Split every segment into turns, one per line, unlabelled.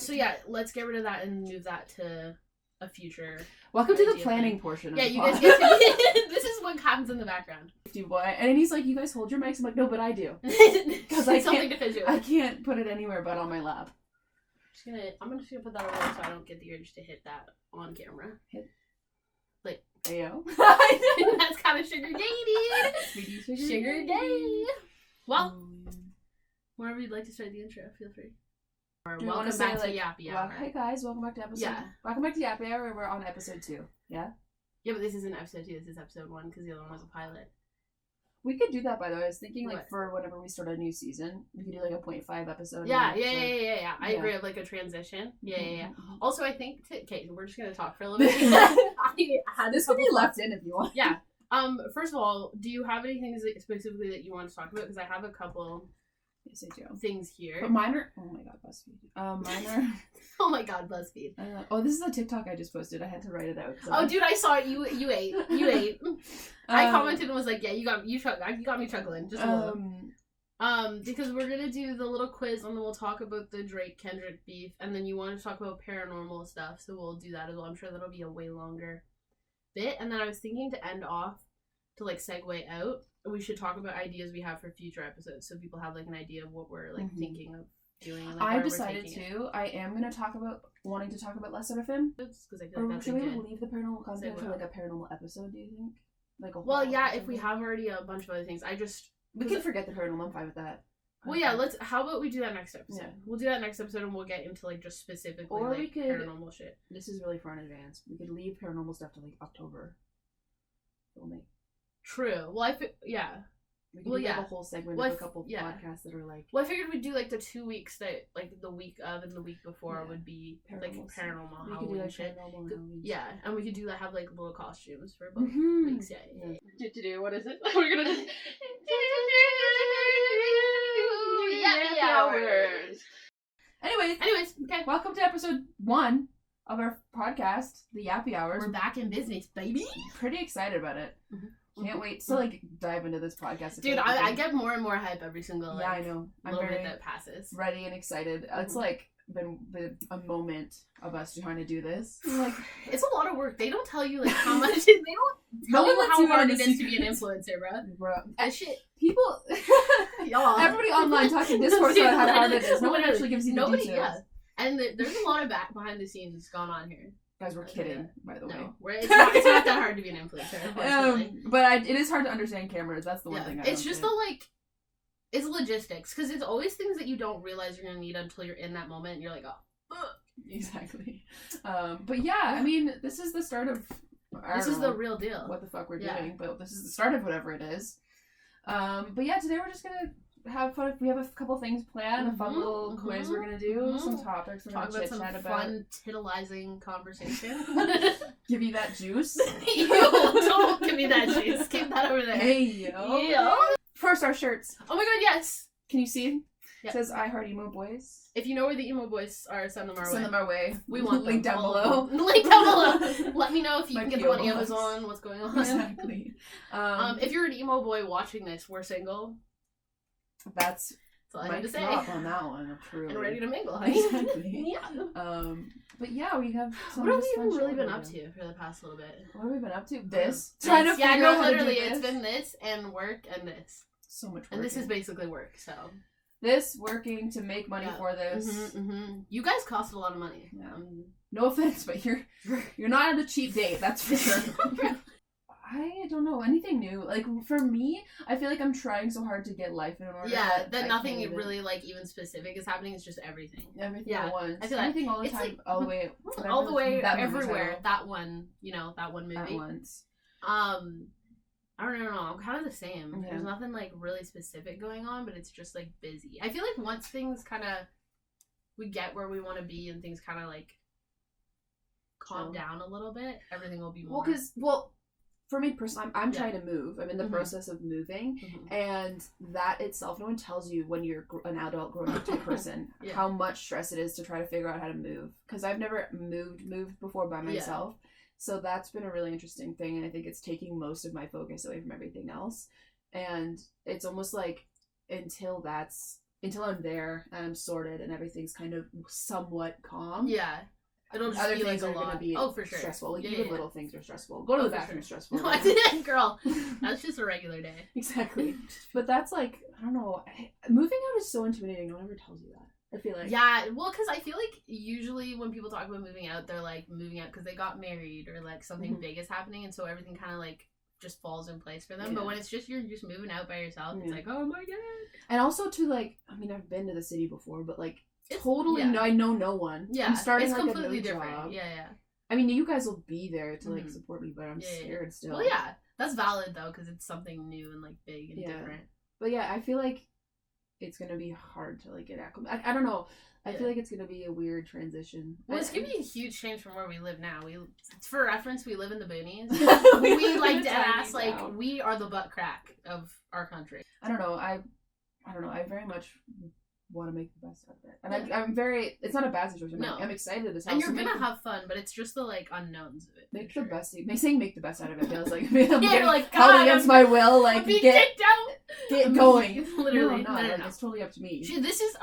So yeah, let's get rid of that and move that to a future.
Welcome to the planning portion of the
you
pod.
guys get to, this is what happens in the background.
Boy. And then he's like, you guys hold your mics. I'm like, no, but I do.
Because I
can't put it anywhere but on my lap.
I'm just gonna put that over there so I don't get the urge to hit that on camera. Like,
Ayo.
That's kind of sugar dating. Sugar day. Well, whenever you'd like to start the intro, feel free. Or welcome back to Yappy Hour.
Hey guys, welcome back to episode. Yeah. Welcome back to Yappy Hour. We're on episode 2. Yeah.
Yeah, but this isn't episode 2. This is episode 1 because the other one was a pilot.
We could do that, by the way. I was thinking, like, for whenever we start a new season, we could do, like, a 0.5 episode.
Yeah. I agree with, like, a transition. Yeah. Also, I think, okay, we're just going to talk for a little bit.
This could be left in if you want.
Yeah. First of all, do you have anything specifically that you want to talk about? Because I have a couple things here.
But mine are, oh my god, BuzzFeed. Mine are...
Oh my god, BuzzFeed.
This is a TikTok I just posted. I had to write it out.
So. Oh, dude, I saw it. You ate. I commented and was like, yeah, you got me chuckling just a little. Because we're gonna do the little quiz and then we'll talk about the Kendrick beef, and then you want to talk about paranormal stuff, so we'll do that as well. I'm sure that'll be a way longer bit. And then I was thinking to end off, to like segue out, we should talk about ideas we have for future episodes, so people have like an idea of what we're like thinking of doing. Like,
I've decided to. I am gonna wanting to talk about less sort of him.
Because I feel like that's
should we leave the paranormal content for like a paranormal episode? Do you think? Like a whole
if we have already a bunch of other things,
we can forget the paranormal. I'm fine with that.
Well, yeah. How about we do that next episode? Yeah. We'll do that next episode, and we'll get into like just specifically paranormal shit.
This is really far in advance. We could leave paranormal stuff to like October. Filming.
True. Well, We can do like a whole segment of a couple podcasts that are like...
Well,
I figured we'd do like the 2 weeks that, like the week of and the week before would be like paranormal
we
Halloween
could do,
shit.
Halloween.
Yeah, and we could do have like little costumes for both weeks. Yeah. What is it? We're gonna do... Yappy Hours! Anyways, okay.
Welcome to episode 1 of our podcast, the Yappy Hours.
We're back in business, baby!
Pretty excited about it. Can't wait to like dive into this podcast.
Dude, I get more and more hype every single
I know.
I'm little bit that passes.
Ready and excited. It's like been a moment of us trying to do this.
Like, it's a lot of work. They don't tell you like how much. They don't tell you how hard it is to be an influencer, bro. That shit.
People, everybody online talking discourse about how hard it is. No one actually gives you the details. Yeah.
And there's a lot of behind the scenes that's gone on here.
Guys, we're kidding, by the way.
It's not that hard to be an influencer, unfortunately.
But it is hard to understand cameras. That's the one thing
it's just it's logistics. Because it's always things that you don't realize you're going to need until you're in that moment and you're like, oh, ugh.
Exactly. But yeah, I mean, this is the start of...
This is the real deal.
What the fuck we're doing, but this is the start of whatever it is. But yeah, today we're just going to have fun. We have a couple things planned, a fun little quiz we're gonna do, some topics we're gonna chit chat about.
Fun, titillizing conversation.
Give you that juice.
Don't give me that juice. Keep that over there.
Hey yo. First, our shirts.
Oh my god, yes.
Can you see? It says I heart emo boys.
If you know where the emo boys are, send them our way.
Send them our way.
We want
link down below.
Link down below. Let me know if you can get them on Amazon. What's going on?
Exactly.
If you're an emo boy watching this, we're single.
That's
all I need to say.
On that one, truly.
And ready to mingle, honey.
Exactly.
Yeah.
But yeah, we have.
What have we even really been up to for the past little bit?
What have we been up to? This. Trying to figure out how to do this.
It's been this and work and this.
So much work.
And this is basically work. So.
This working to make money for this.
You guys cost a lot of money.
Yeah. No offense, but you're not on a cheap date. That's for sure. I don't know anything new. Like for me, I feel like I'm trying so hard to get life in order.
Yeah, that nothing really like even specific is happening. It's just everything.
Everything at once.
I feel
everything all the time, like, all the way,
everywhere. That one movie.
At once.
I don't know. I'm kind of the same.
Yeah.
There's nothing like really specific going on, but it's just like busy. I feel like once things kind of we get where we want to be and things kind of like calm down a little bit, everything will be more.
For me personally, I'm trying to move. I'm in the process of moving, and that itself, no one tells you when you're an adult, grown-up type person how much stress it is to try to figure out how to move. Because I've never moved before by myself, so that's been a really interesting thing, and I think it's taking most of my focus away from everything else. And it's almost like until that's until I'm there and I'm sorted and everything's kind of somewhat calm.
Yeah. It'll just
other
feel
things
like
are
a lot.
Gonna be
for sure.
Stressful. Like,
Yeah,
even little things are stressful. Go to the bathroom stressful.
No, I didn't, girl. That's just a regular day.
Exactly. But that's like, I don't know. Moving out is so intimidating. No one ever tells you that. I feel like.
Yeah, well, because I feel like usually when people talk about moving out, they're like moving out because they got married or like something big is happening, and so everything kind of like just falls in place for them. But when it's just you're just moving out by yourself, it's like, oh my god.
And also to like, I mean, I've been to the city before, but like totally, I know no one.
Yeah,
I'm starting
it's
like
completely
a new
different.
job.
Yeah.
I mean, you guys will be there to like support me, but I'm scared still.
Well, yeah, that's valid though because it's something new and like big and different.
But yeah, I feel like it's gonna be hard to like get acclimated. I don't know. I feel like it's gonna be a weird transition.
Well, it's gonna be a huge change from where we live now. For reference, we live in the boonies. We like dead ass like we are the butt crack of our country.
I don't know. I don't know. I very much want to make the best out of it, and I'm very. It's not a bad situation. No. I'm excited as hell.
And you're gonna have fun, but it's just the like unknowns of it.
Make the best. Saying make the best out of it feels like I'm
you're like
held against my will. Like
get kicked out.
Get going.
Literally,
no. It's totally up to me.
This is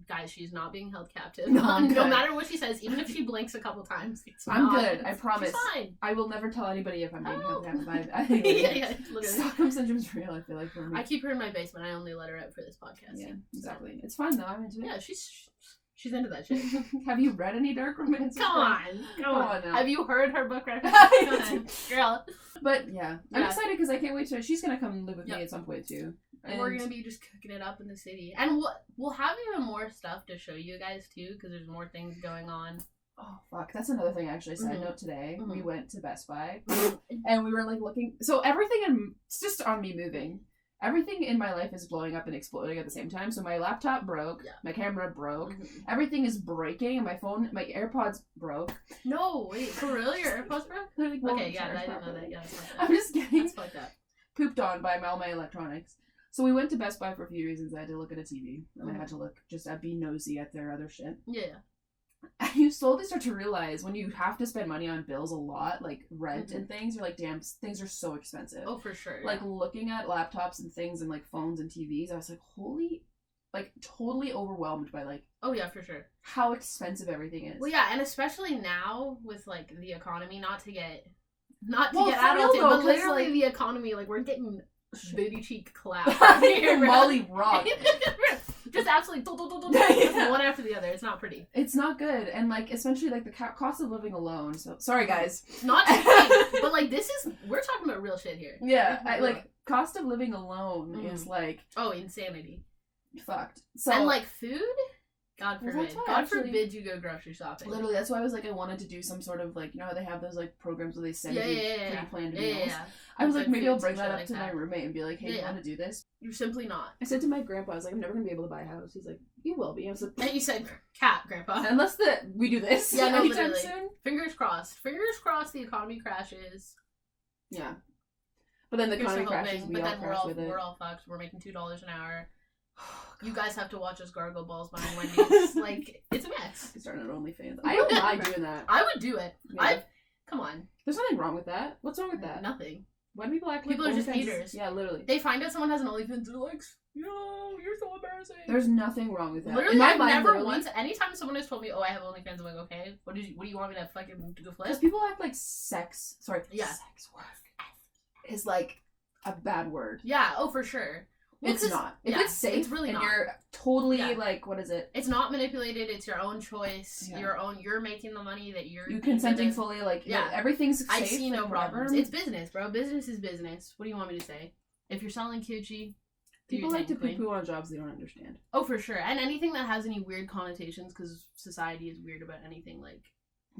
guys. She's not being held captive. No matter what she says, even if she blinks a couple times,
I'm good. I promise.
She's fine.
I will never tell anybody if I'm being held captive.
Literally.
Stockholm syndrome's real. I feel like for me.
I keep her in my basement. I only let her out for this podcast.
Yeah, exactly. It's fun though. I'm into it.
Yeah, she's into that shit.
Have you read any dark romance?
Come on now. Have you heard her book reference? Girl.
But yeah, I'm excited because I can't wait to. She's gonna come live with me at some point too.
And we're gonna be just cooking it up in the city, and we'll have even more stuff to show you guys too, because there's more things going on.
Oh fuck, that's another thing actually. Side note today, we went to Best Buy, and we were like looking. So everything it's just on me moving. Everything in my life is blowing up and exploding at the same time. So my laptop broke, my camera broke, everything is breaking, and my AirPods broke.
No, wait, for real? Your AirPods broke?
Like,
okay, yeah, I didn't know that. Yeah,
I'm just getting
fucked up. Pooped
on by all my electronics. So we went to Best Buy for a few reasons. I had to look at a TV, and I had to be nosy at their other shit.
Yeah.
And you slowly start to realize when you have to spend money on bills a lot, like rent and things, you're like, damn, things are so expensive.
Oh, for sure.
Like looking at laptops and things and like phones and TVs, I was like, totally overwhelmed by like,
oh yeah, for sure,
how expensive everything is.
Well, yeah, and especially now with like the economy, not to get adulted, but literally the economy, like we're getting booty cheek clapped.
Molly Rock.
Just absolutely one after the other. It's not pretty.
It's not good, and like especially like the cost of living alone. So sorry guys,
not to but like we're talking about real shit here.
Yeah, like cost of living alone is like
insanity.
Fucked. So
and like food. God forbid. God forbid you go grocery shopping.
Literally, that's why I was like, I wanted to do some sort of like, you know how they have those like programs where they send you pre-planned meals. Yeah. I was like, maybe I'll bring that up to my roommate and be like, hey, you want to do this?
You're simply not.
I said to my grandpa, I was like, I'm never gonna be able to buy a house. He's like, you will be. I was like,
and you said, cat, grandpa.
Unless we do this.
Yeah, no, literally. Soon. Fingers crossed. Fingers crossed. The economy crashes.
Yeah. But then the economy crashes.
But then we're all fucked. We're making $2 an hour. You guys have to watch us gargle balls behind Wendy's. Like, it's a mess.
Starting an OnlyFans. I don't mind doing that.
I would do it. Yeah. Come on.
There's nothing wrong with that. What's wrong with that?
Nothing.
Why do people act
like people are just haters?
Yeah, literally.
They find out someone has an OnlyFans, they're like, yo, you're so embarrassing.
There's nothing wrong with that.
Literally, I've never once. Anytime someone has told me, oh, I have OnlyFans, I'm like, okay, what do you want me to fucking do a flip?
Because people act like sex work is like a bad word.
Yeah. Oh, for sure. Well,
it's not. If it's safe, it's really not. You're totally like, what is it?
It's not manipulated. It's your own choice. Yeah. You're making the money that you're
consenting fully. Like, everything's safe.
I see no problems. It's business, bro. Business is business. What do you want me to say? If you're selling coochie,
people like to poo-poo on jobs they don't understand.
Oh, for sure. And anything that has any weird connotations, because society is weird about anything like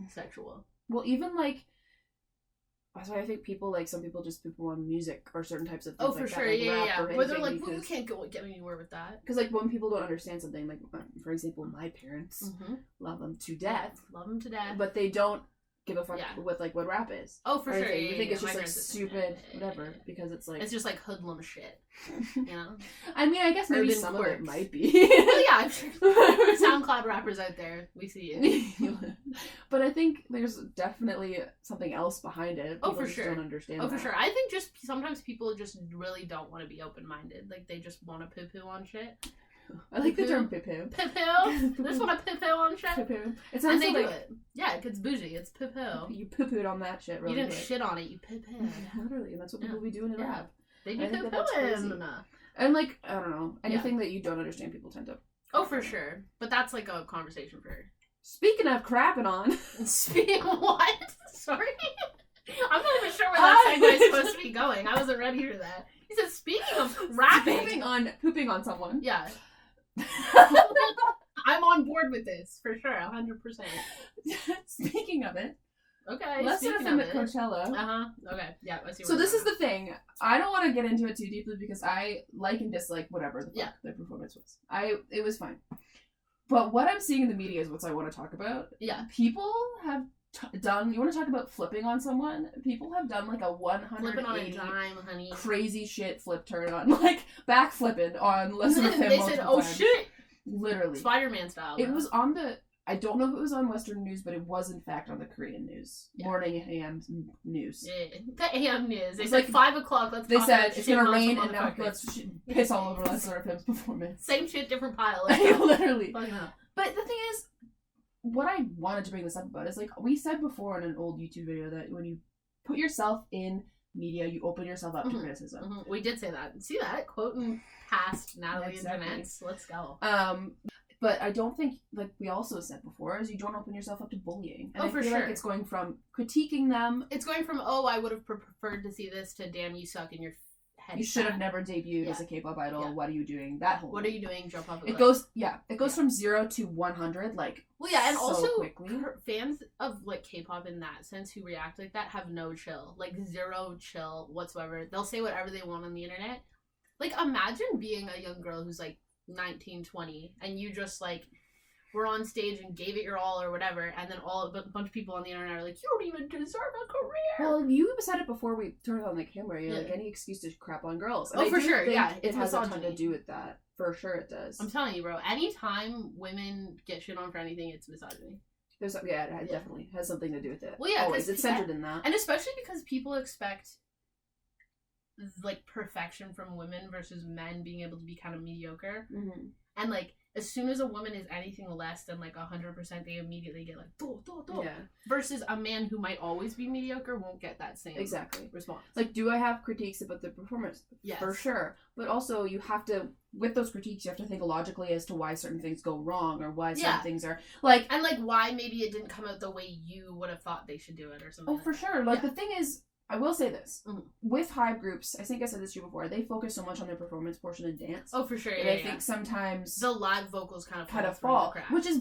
sexual.
Well, even like. That's why I think some people just poo-poo on music or certain types of things.
Oh, for sure, yeah. Where they're like, well, you can't get anywhere with that.
Because, like, when people don't understand something, like, for example, my parents love them to death. But they don't give a fuck with, like, what rap is.
Oh, for sure,
You think it's just, like, stupid, whatever, because it's, like...
It's just, like, hoodlum shit, you know?
I mean, I guess maybe some of it might be.
Well, yeah, I'm sure. SoundCloud rappers out there, we see you.
But I think there's definitely something else behind it. People
for sure.
Don't understand that.
For sure. I think just sometimes people just really don't want to be open-minded. Like, they just want to poo-poo on shit.
I like the term poo-poo.
Poo-poo? There's one a poo-poo on shit?
Poo-poo. It sounds
and they
like...
do it. Yeah, it's bougie. It's poo-poo.
You poo-pooed on that shit really
You didn't
quick.
shit on it. You poo-pooed.
Literally, and that's what people be doing in rap.
They be poo-pooing.
And like, I don't know, anything that you don't understand, people tend to...
Oh, for sure. But that's like a conversation for her.
Speaking of crapping on...
Speaking of what? Sorry? I'm not even sure where that segue is supposed to be going. I wasn't ready for that. He said, speaking of crapping...
Pooping on someone.
Yeah. I'm on board with this, for sure, 100%.
Speaking of it.
Okay,
let's start from at Coachella.
Okay, yeah, I see.
So this is the thing. I don't want to get into it too deeply because I like and dislike whatever the fuck the performance was. It was fine. But what I'm seeing in the media is what I want to talk about.
Yeah.
People have done, you want to talk about flipping on someone? People have done like a 180
flipping on a dime, honey.
Crazy shit flip turn on, like back flipping on Lesson of Him.
They said, oh times. Shit!
Literally.
Spider-Man style.
It was on the, I don't know if it was on Western news, but it was in fact on the Korean news. Yeah. Morning AM news.
Yeah. The AM news. They said
like
5 o'clock, let's
They said it's gonna rain and now let's piss all over Lesson of Him's performance.
Same shit, different pile.
Literally. But the thing is, what I wanted to bring this up about is, like, we said before in an old YouTube video that when you put yourself in media, you open yourself up to criticism. Mm-hmm.
We did say that. See that? Quoting past Natalie and Jeanette's. Let's go.
But I don't think, like we also said before, is you don't open yourself up to bullying. And I feel like it's going from critiquing them.
It's going from, oh, I would have preferred to see this, to damn, you suck and you're
you should have never debuted as a K-pop idol. Yeah. What are you doing? That whole.
What are you doing? Jump up.
It goes from 0 to 100 like.
Well, yeah, and
so
also
quickly.
Fans of like K-pop in that sense who react like that have no chill, like zero chill whatsoever. They'll say whatever they want on the internet. Like, imagine being a young girl who's like 19, 20, and you just like were on stage and gave it your all or whatever, and then a bunch of people on the internet are like, you don't even deserve a career.
Well, you said it before we turned on the camera. You're like, any excuse to crap on girls. And
oh, for sure. Yeah,
it has a ton to do with that. For sure, it does.
I'm telling you, bro. Anytime women get shit on for anything, it's misogyny.
It definitely has something to do with it.
Well, yeah,
always it's centered in that,
and especially because people expect like perfection from women versus men being able to be kind of mediocre, and like. As soon as a woman is anything less than like 100%, they immediately get like do. Yeah. Versus a man who might always be mediocre won't get that same response.
Like, do I have critiques about the performance?
Yes.
For sure. But also you have to, with those critiques, you have to think logically as to why certain things go wrong or why certain things are like,
and like why maybe it didn't come out the way you would have thought they should do it or something.
Oh, for sure. Like the thing is, I will say this. With Hive groups, I think I said this to you before, they focus so much on their performance portion and dance.
Oh, for sure.
And I think sometimes
the live vocals kind of
fall, which is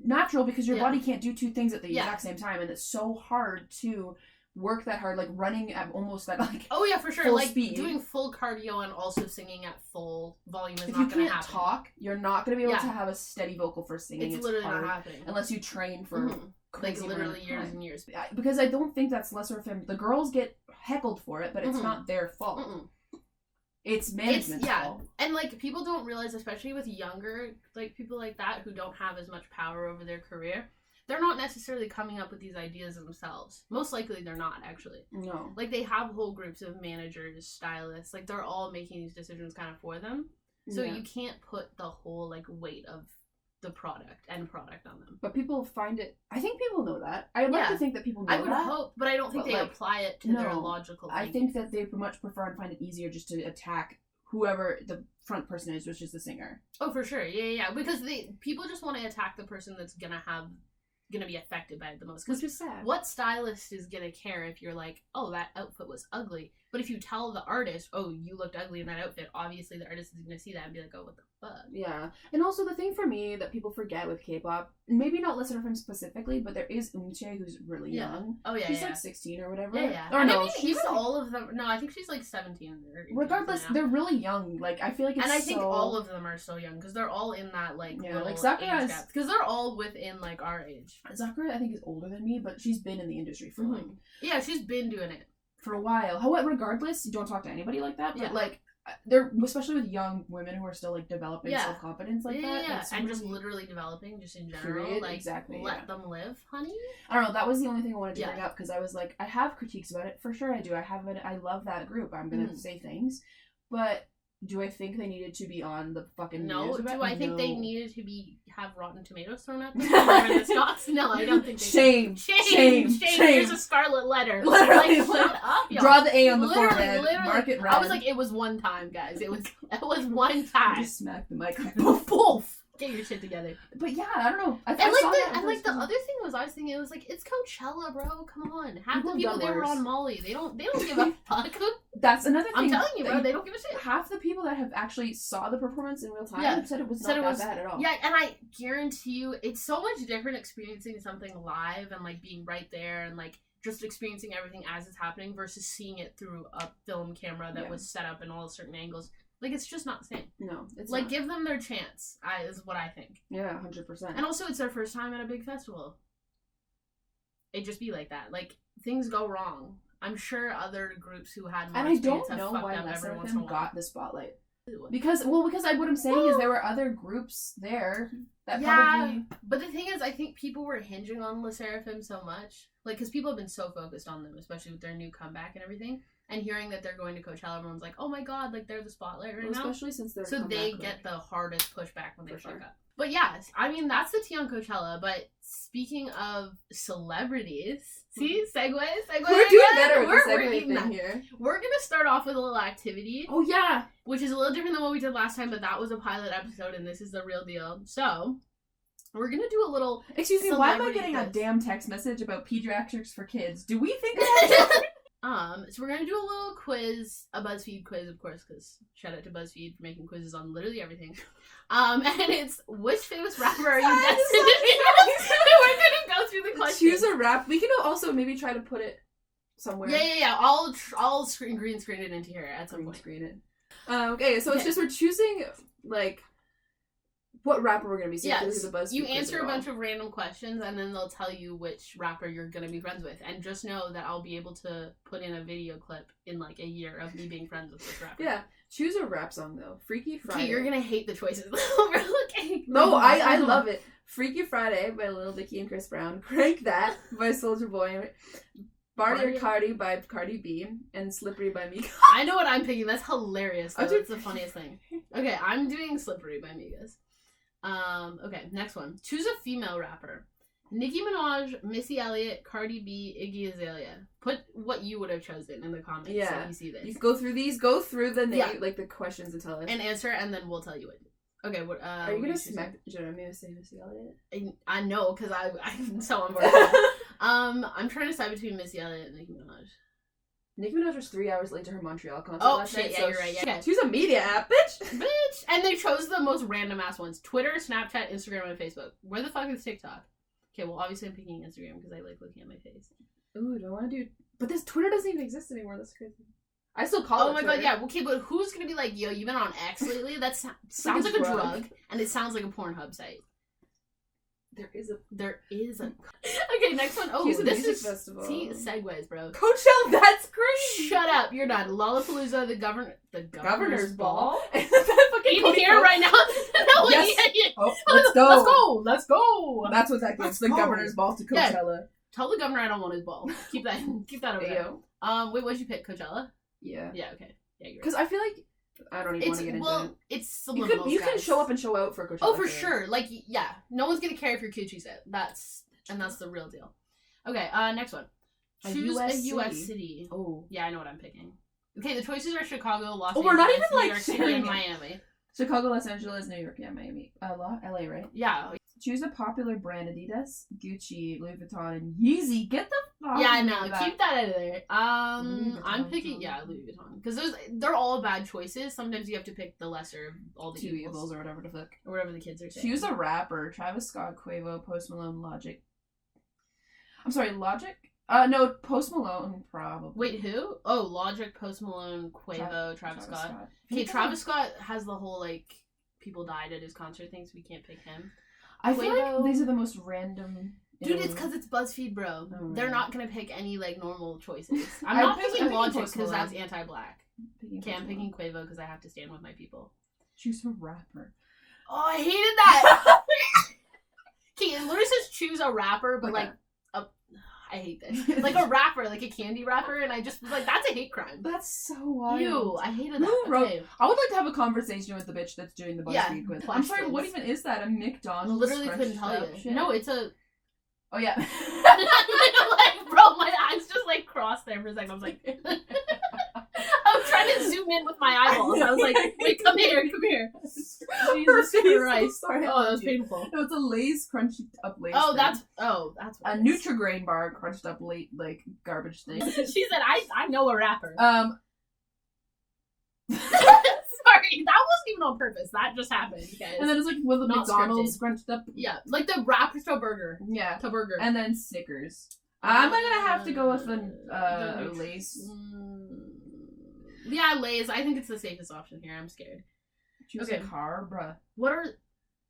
natural because your body can't do two things at the exact same time, and it's so hard to work that hard, like running at almost at like
for sure, like speed. Doing full cardio and also singing at full volume is not going to happen.
If you can't talk, you're not going to be able to have a steady vocal for singing.
It's literally not happening
unless you train for.
Like literally years and years.
Because I don't think that's lesser of him. The girls get heckled for it, but it's not their fault. It's management's fault.
And like people don't realize, especially with younger like people like that who don't have as much power over their career, they're not necessarily coming up with these ideas themselves. Most likely they're not, actually.
No.
Like they have whole groups of managers, stylists, like they're all making these decisions kind of for them. So you can't put the whole like weight of the end product on them.
But people find it, I think people know that. I'd like to think that people know that.
I would hope, but I don't think they apply it to their logical thinking.
I think that they much prefer and find it easier just to attack whoever the front person is, which is the singer.
Oh, for sure. Yeah. Because people just want to attack the person that's gonna be affected by it the most.
Which is sad.
What stylist is gonna care if you're like, oh, that outfit was ugly? But if you tell the artist, oh, you looked ugly in that outfit, obviously the artist is gonna see that and be like, oh, what the fuck?
Yeah. And also the thing for me that people forget with K-pop, maybe not Listen to Him specifically, but there is Eunchae who's really young.
Oh yeah.
She's like 16 or whatever.
Yeah.
Or
and
no,
I mean, even all of them. No, I think she's like 17.
Regardless, they're really young. Like I feel like it's
I think all of them are so young because they're all in that like little
like Sakura
age gap. Because they're all within like our age.
Sakura I think is older than me, but she's been in the industry for like
she's been doing it
for a while. However, regardless, you don't talk to anybody like that. But like they're especially with young women who are still like developing self-confidence like that.
Yeah. And just literally developing just in general.
Period.
Like
exactly.
Let them live, honey.
I don't know. That was the only thing I wanted to bring up because I was like, I have critiques about it for sure. I do. I love that group. I'm gonna say things, but Do I think they needed to be on the fucking
news?
No.
Do I think they needed to have Rotten Tomatoes thrown at them? No, I don't think they
Shame.
Here's a scarlet letter.
Literally.
Like, shut up, y'all.
Draw the A on the
literally,
forehead.
Literally.
Mark it red.
I was like, it was one time, guys. It was one time.
Just smack the mic. Poof.
Get your shit together.
But yeah, I don't know.
The other thing was, I was thinking, it was like, it's Coachella, bro. Come on, half the people there were on Molly. They don't give a fuck.
That's another thing.
I'm telling you, bro. They don't give a shit.
Half the people that have actually saw the performance in real time said it was not that bad at all.
Yeah, and I guarantee you, it's so much different experiencing something live and like being right there and like just experiencing everything as it's happening versus seeing it through a film camera that was set up in all certain angles. Like, it's just not the same.
No, it's
like,
not.
give them their chance, is what I think.
Yeah, 100%.
And also, it's their first time at a big festival. It just be like that. Like, things go wrong. I'm sure other groups who had more experience have fucked up every once in a while.
Got the spotlight. Because what I'm saying is there were other groups there that probably...
But the thing is, I think people were hinging on LE SSERAFIM so much. Like, because people have been so focused on them, especially with their new comeback and everything. And hearing that they're going to Coachella, everyone's like, oh my god, like, they're the spotlight right now.
Especially since they're...
So they get the hardest pushback when they fuck up. But yes, I mean, that's the tea on Coachella. But speaking of celebrities... See? Segue.
We're doing better with the segue thing here.
We're going to start off with a little activity.
Oh, yeah.
Which is a little different than what we did last time, but that was a pilot episode, and this is the real deal. So... we're gonna do a little...
Excuse me, why am I getting a damn text message about pediatrics for kids? Do we think about
So we're gonna do a little quiz, a BuzzFeed quiz, of course, because shout out to BuzzFeed for making quizzes on literally everything. And it's, which famous rapper are you destined to be? We're gonna go through the questions.
Choose a rap. We can also maybe try to put it somewhere.
Yeah. I'll green screen it into here at some point.
Screen it. Okay, so it's just we're choosing, like... what rapper we're going to be seeing.
Yes, you answer a bunch of random questions, and then they'll tell you which rapper you're going to be friends with. And just know that I'll be able to put in a video clip in, like, a year of me being friends with this rapper.
Yeah. Choose a rap song, though. Freaky Friday.
Okay, you're going to hate the choices.
No, I love it. Freaky Friday by Lil Dicky and Chris Brown. Crank That by Soulja Boy. Barty or Cardi by Cardi B. And Slippery by Migos.
I know what I'm picking. That's hilarious, though. It's the funniest thing. Okay, I'm doing Slippery by Migos. Okay, next one. Choose a female rapper. Nicki Minaj, Missy Elliott, Cardi B, Iggy Azalea. Put what you would have chosen in the comments so you see this.
You go through the name, like the questions and tell us.
And answer, and then we'll tell you it. Okay, what,
are you gonna smack, should I maybe say Missy Elliott?
I know, because I'm so on board. I'm trying to decide between Missy Elliott and Nicki Minaj.
Nicki Minaj was 3 hours late to her Montreal concert last night.
Yeah, you're right. Yeah.
Choose a media app, bitch!
And they chose the most random ass ones. Twitter, Snapchat, Instagram, and Facebook. Where the fuck is TikTok? Okay, well, obviously I'm picking Instagram because I like looking at my face.
Ooh, do I want to do... But this Twitter doesn't even exist anymore. That's crazy. I still call it
Twitter.
God,
yeah. Okay, but who's gonna be like, yo, you've been on X lately? That sounds like a drug, and it sounds like a Pornhub site. There is a. Okay, next one. Oh, this is
festival.
See, segues, bro.
Coachella, that's great.
Shut up, you're done. Lollapalooza, the governor's ball.
Is that fucking
in here right now? No,
yes. Oh, let's go. That's what that gives. The governor's ball to Coachella.
Yeah. Tell the governor I don't want his ball. Keep that over there. Wait, what'd you pick? Coachella?
Yeah.
Yeah. Okay. Yeah, you're right.
Because I feel like. I don't even want to get into it.
It's subliminals,
you can show up and show out for Coachella.
Oh, for sure. Like, yeah. No one's gonna care if your coochie's it. That's the real deal. Okay, next one. Choose a US city.
Oh.
Yeah, I know what I'm picking. Okay, the choices are Chicago, Los
Angeles,
we're not even,
New
York City, and Miami.
Chicago, Los Angeles, New York, yeah, Miami. LA, right?
Yeah.
Choose a popular brand: Adidas, Gucci, Louis Vuitton, and Yeezy. Get the fuck
out of that. Keep that out of there. I'm picking Louis Vuitton because they're all bad choices. Sometimes you have to pick the lesser of all the
two evils or whatever the fuck.
Or whatever the kids are saying.
Choose a rapper: Travis Scott, Quavo, Post Malone, Logic. I'm sorry, Logic. No, Post Malone probably.
Wait, who? Oh, Logic, Post Malone, Quavo, Travis Scott. Okay, Travis Scott has the whole like people died at his concert thing, so we can't pick him.
I feel like these are the most random.
Dude, it's because it's BuzzFeed, bro.
Oh,
They're not gonna pick any like normal choices. I'm not picking Logic because that's anti-black. Okay, I'm picking Quavo because I have to stand with my people.
Choose a rapper.
Oh, I hated that. Okay, it literally says choose a rapper, but like I hate this. Like a rapper, like a candy rapper, and I just was like, that's a hate crime.
That's so wild.
Ew, I hated that.
Who wrote?
Okay.
I would like to have a conversation with the bitch that's doing the BuzzFeed quiz. I'm sorry,
Questions.
what even is that? A McDonald's?
Literally couldn't tell you.
Shit?
No, it's a.
Oh yeah.
Like, bro, my eyes just like crossed there for a second. I was like, I was trying to zoom in with my eyeballs. I was like, wait, come here. Jesus Christ!
Sorry.
Oh, that was painful.
No, it's a Lay's crunched up Lay's.
Oh,
thing.
that's what
a Nutri-Grain bar crunched up late like garbage thing.
She said, I know a rapper. Sorry, that wasn't even on purpose. That just happened, guys.
And then it's like with the
Not
McDonald's
scripted.
crunched up.
Yeah, like the Raptor burger.
Yeah.
The burger.
And then Snickers. I'm gonna have to go with the Lay's.
Yeah, Lay's. I think it's the safest option here. I'm scared.
Choose a car, bruh.
What are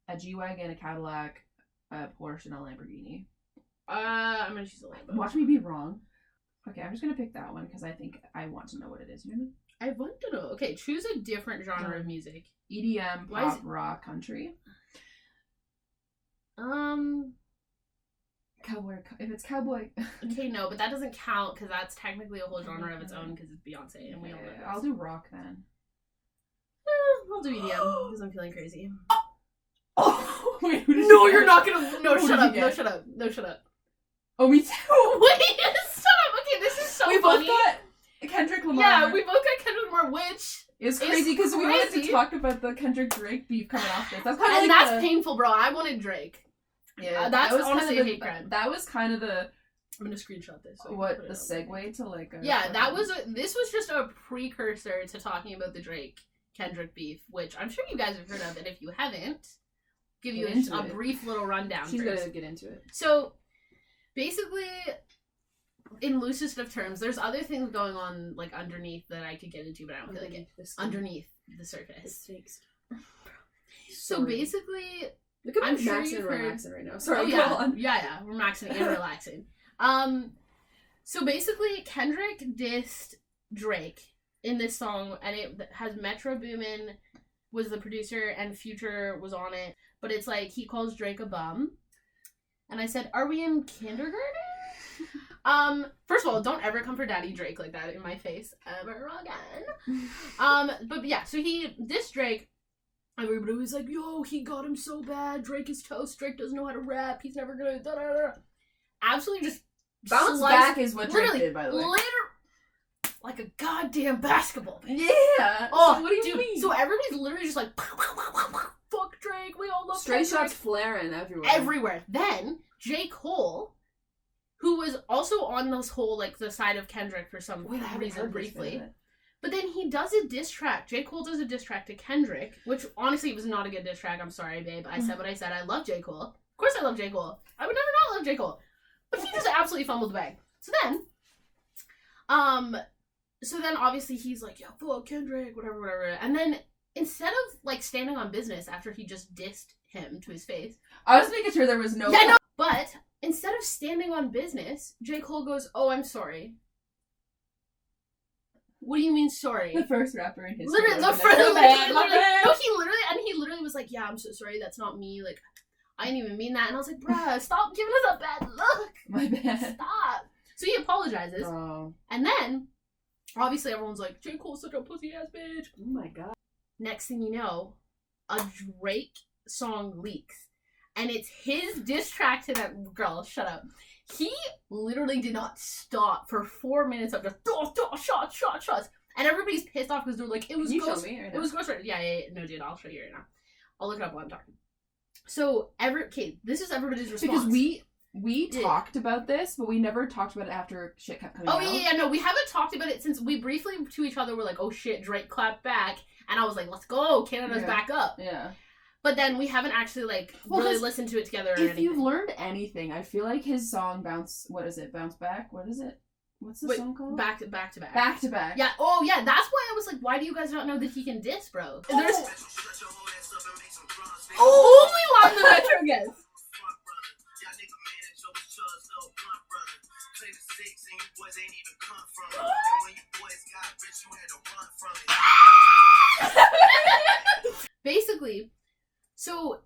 a G-Wagon, a Cadillac, a Porsche, and a Lamborghini?
I'm gonna choose a Lambo.
Watch me be wrong. Okay, I'm just gonna pick that one because I think I want to know what it is. You know what I mean?
I want to know. Okay, choose a different genre of music.
EDM, pop, rock, country. Cowboy. If it's cowboy.
Okay, no, but that doesn't count because that's technically a whole genre of its own because it's Beyonce and we all know this.
I'll do rock then.
I'll do EDM because I'm feeling crazy.
Oh, wait,
no, you're not gonna. No, shut up. No, shut up. No, shut up.
Oh, me too.
Wait, shut up. Okay, this is so
we
funny.
both got Kendrick Lamar.
Yeah, we both got Kendrick Lamar, which
is crazy because we wanted to talk about the Kendrick Drake beef coming off this. That's kind of
that's painful, bro. I wanted Drake.
Yeah,
that's
that was
honestly
kind of
a hate crime.
That was kind of the.
I'm gonna screenshot this. So
what the segue to like?
Yeah, that was. This was just a precursor to talking about the Drake Kendrick beef, which I'm sure you guys have heard of, and if you haven't, give you a brief little rundown.
She's gonna get into it.
So, basically, in loosest of terms, there's other things going on like underneath that I could get into, but I don't feel like it. Underneath the surface. So basically.
Look at
I'm
me
sure
maxing
you've
and
heard.
relaxing right now. Sorry,
go
on.
Yeah, we're maxing and relaxing. So basically, Kendrick dissed Drake in this song, and it has Metro Boomin was the producer, and Future was on it. But it's like he calls Drake a bum, and I said, "Are we in kindergarten?" First of all, don't ever come for Daddy Drake like that in my face ever again. But yeah, so he dissed Drake. Everybody was like, yo, he got him so bad. Drake is toast. Drake doesn't know how to rap. He's never gonna da-da-da. Absolutely just
bounce back is what Drake did, by the way.
Like a goddamn basketball.
Yeah.
Oh,
so what do you mean?
So everybody's literally just like, fuck Drake. We all love
Straight
Drake.
shots flaring everywhere.
Everywhere. Then, J. Cole, who was also on this whole, like, the side of Kendrick for some reason briefly. But then he does a diss track. J. Cole does a diss track to Kendrick, which honestly was not a good diss track. I'm sorry, babe. I said what I said. I love J. Cole. Of course I love J. Cole. I would never not love J. Cole. But he just absolutely fumbled the bag. So then obviously he's like, yeah, fuck Kendrick, whatever. And then instead of like standing on business after he just dissed him to his face.
I was making sure there was no...
Yeah, no. But instead of standing on business, J. Cole goes, oh, I'm sorry. What do you mean sorry?
The first rapper in history.
Literally,
No,
he literally was like, yeah, I'm so sorry, that's not me. Like, I didn't even mean that. And I was like, bruh, stop giving us a bad look.
My bad.
Stop. So he apologizes.
Oh.
And then, obviously everyone's like, J. Cole's such a pussy ass bitch.
Oh my god.
Next thing you know, a Drake song leaks. And it's his diss track to that girl. Shut up. He literally did not stop for 4 minutes of just shots. And everybody's pissed off because they're like, it was Ghost. It was Ghost Rider. Yeah. No, dude, I'll show you right now. I'll look it up while I'm talking. So, this is everybody's response.
Because we talked about this, but we never talked about it after shit kept coming out.
Oh, yeah, no, we haven't talked about it since we briefly to each other were like, oh shit, Drake clapped back. And I was like, let's go, Canada's back up.
Yeah.
But then we haven't actually, like, really listened to it together or anything.
If you've learned anything, I feel like his song Bounce Back? What is it? What's the song called?
Back to Back.
Back to Back.
Yeah, oh yeah, that's why I was like, why do you guys not know that he can diss, bro? There's... only line the Metro gets. Basically, so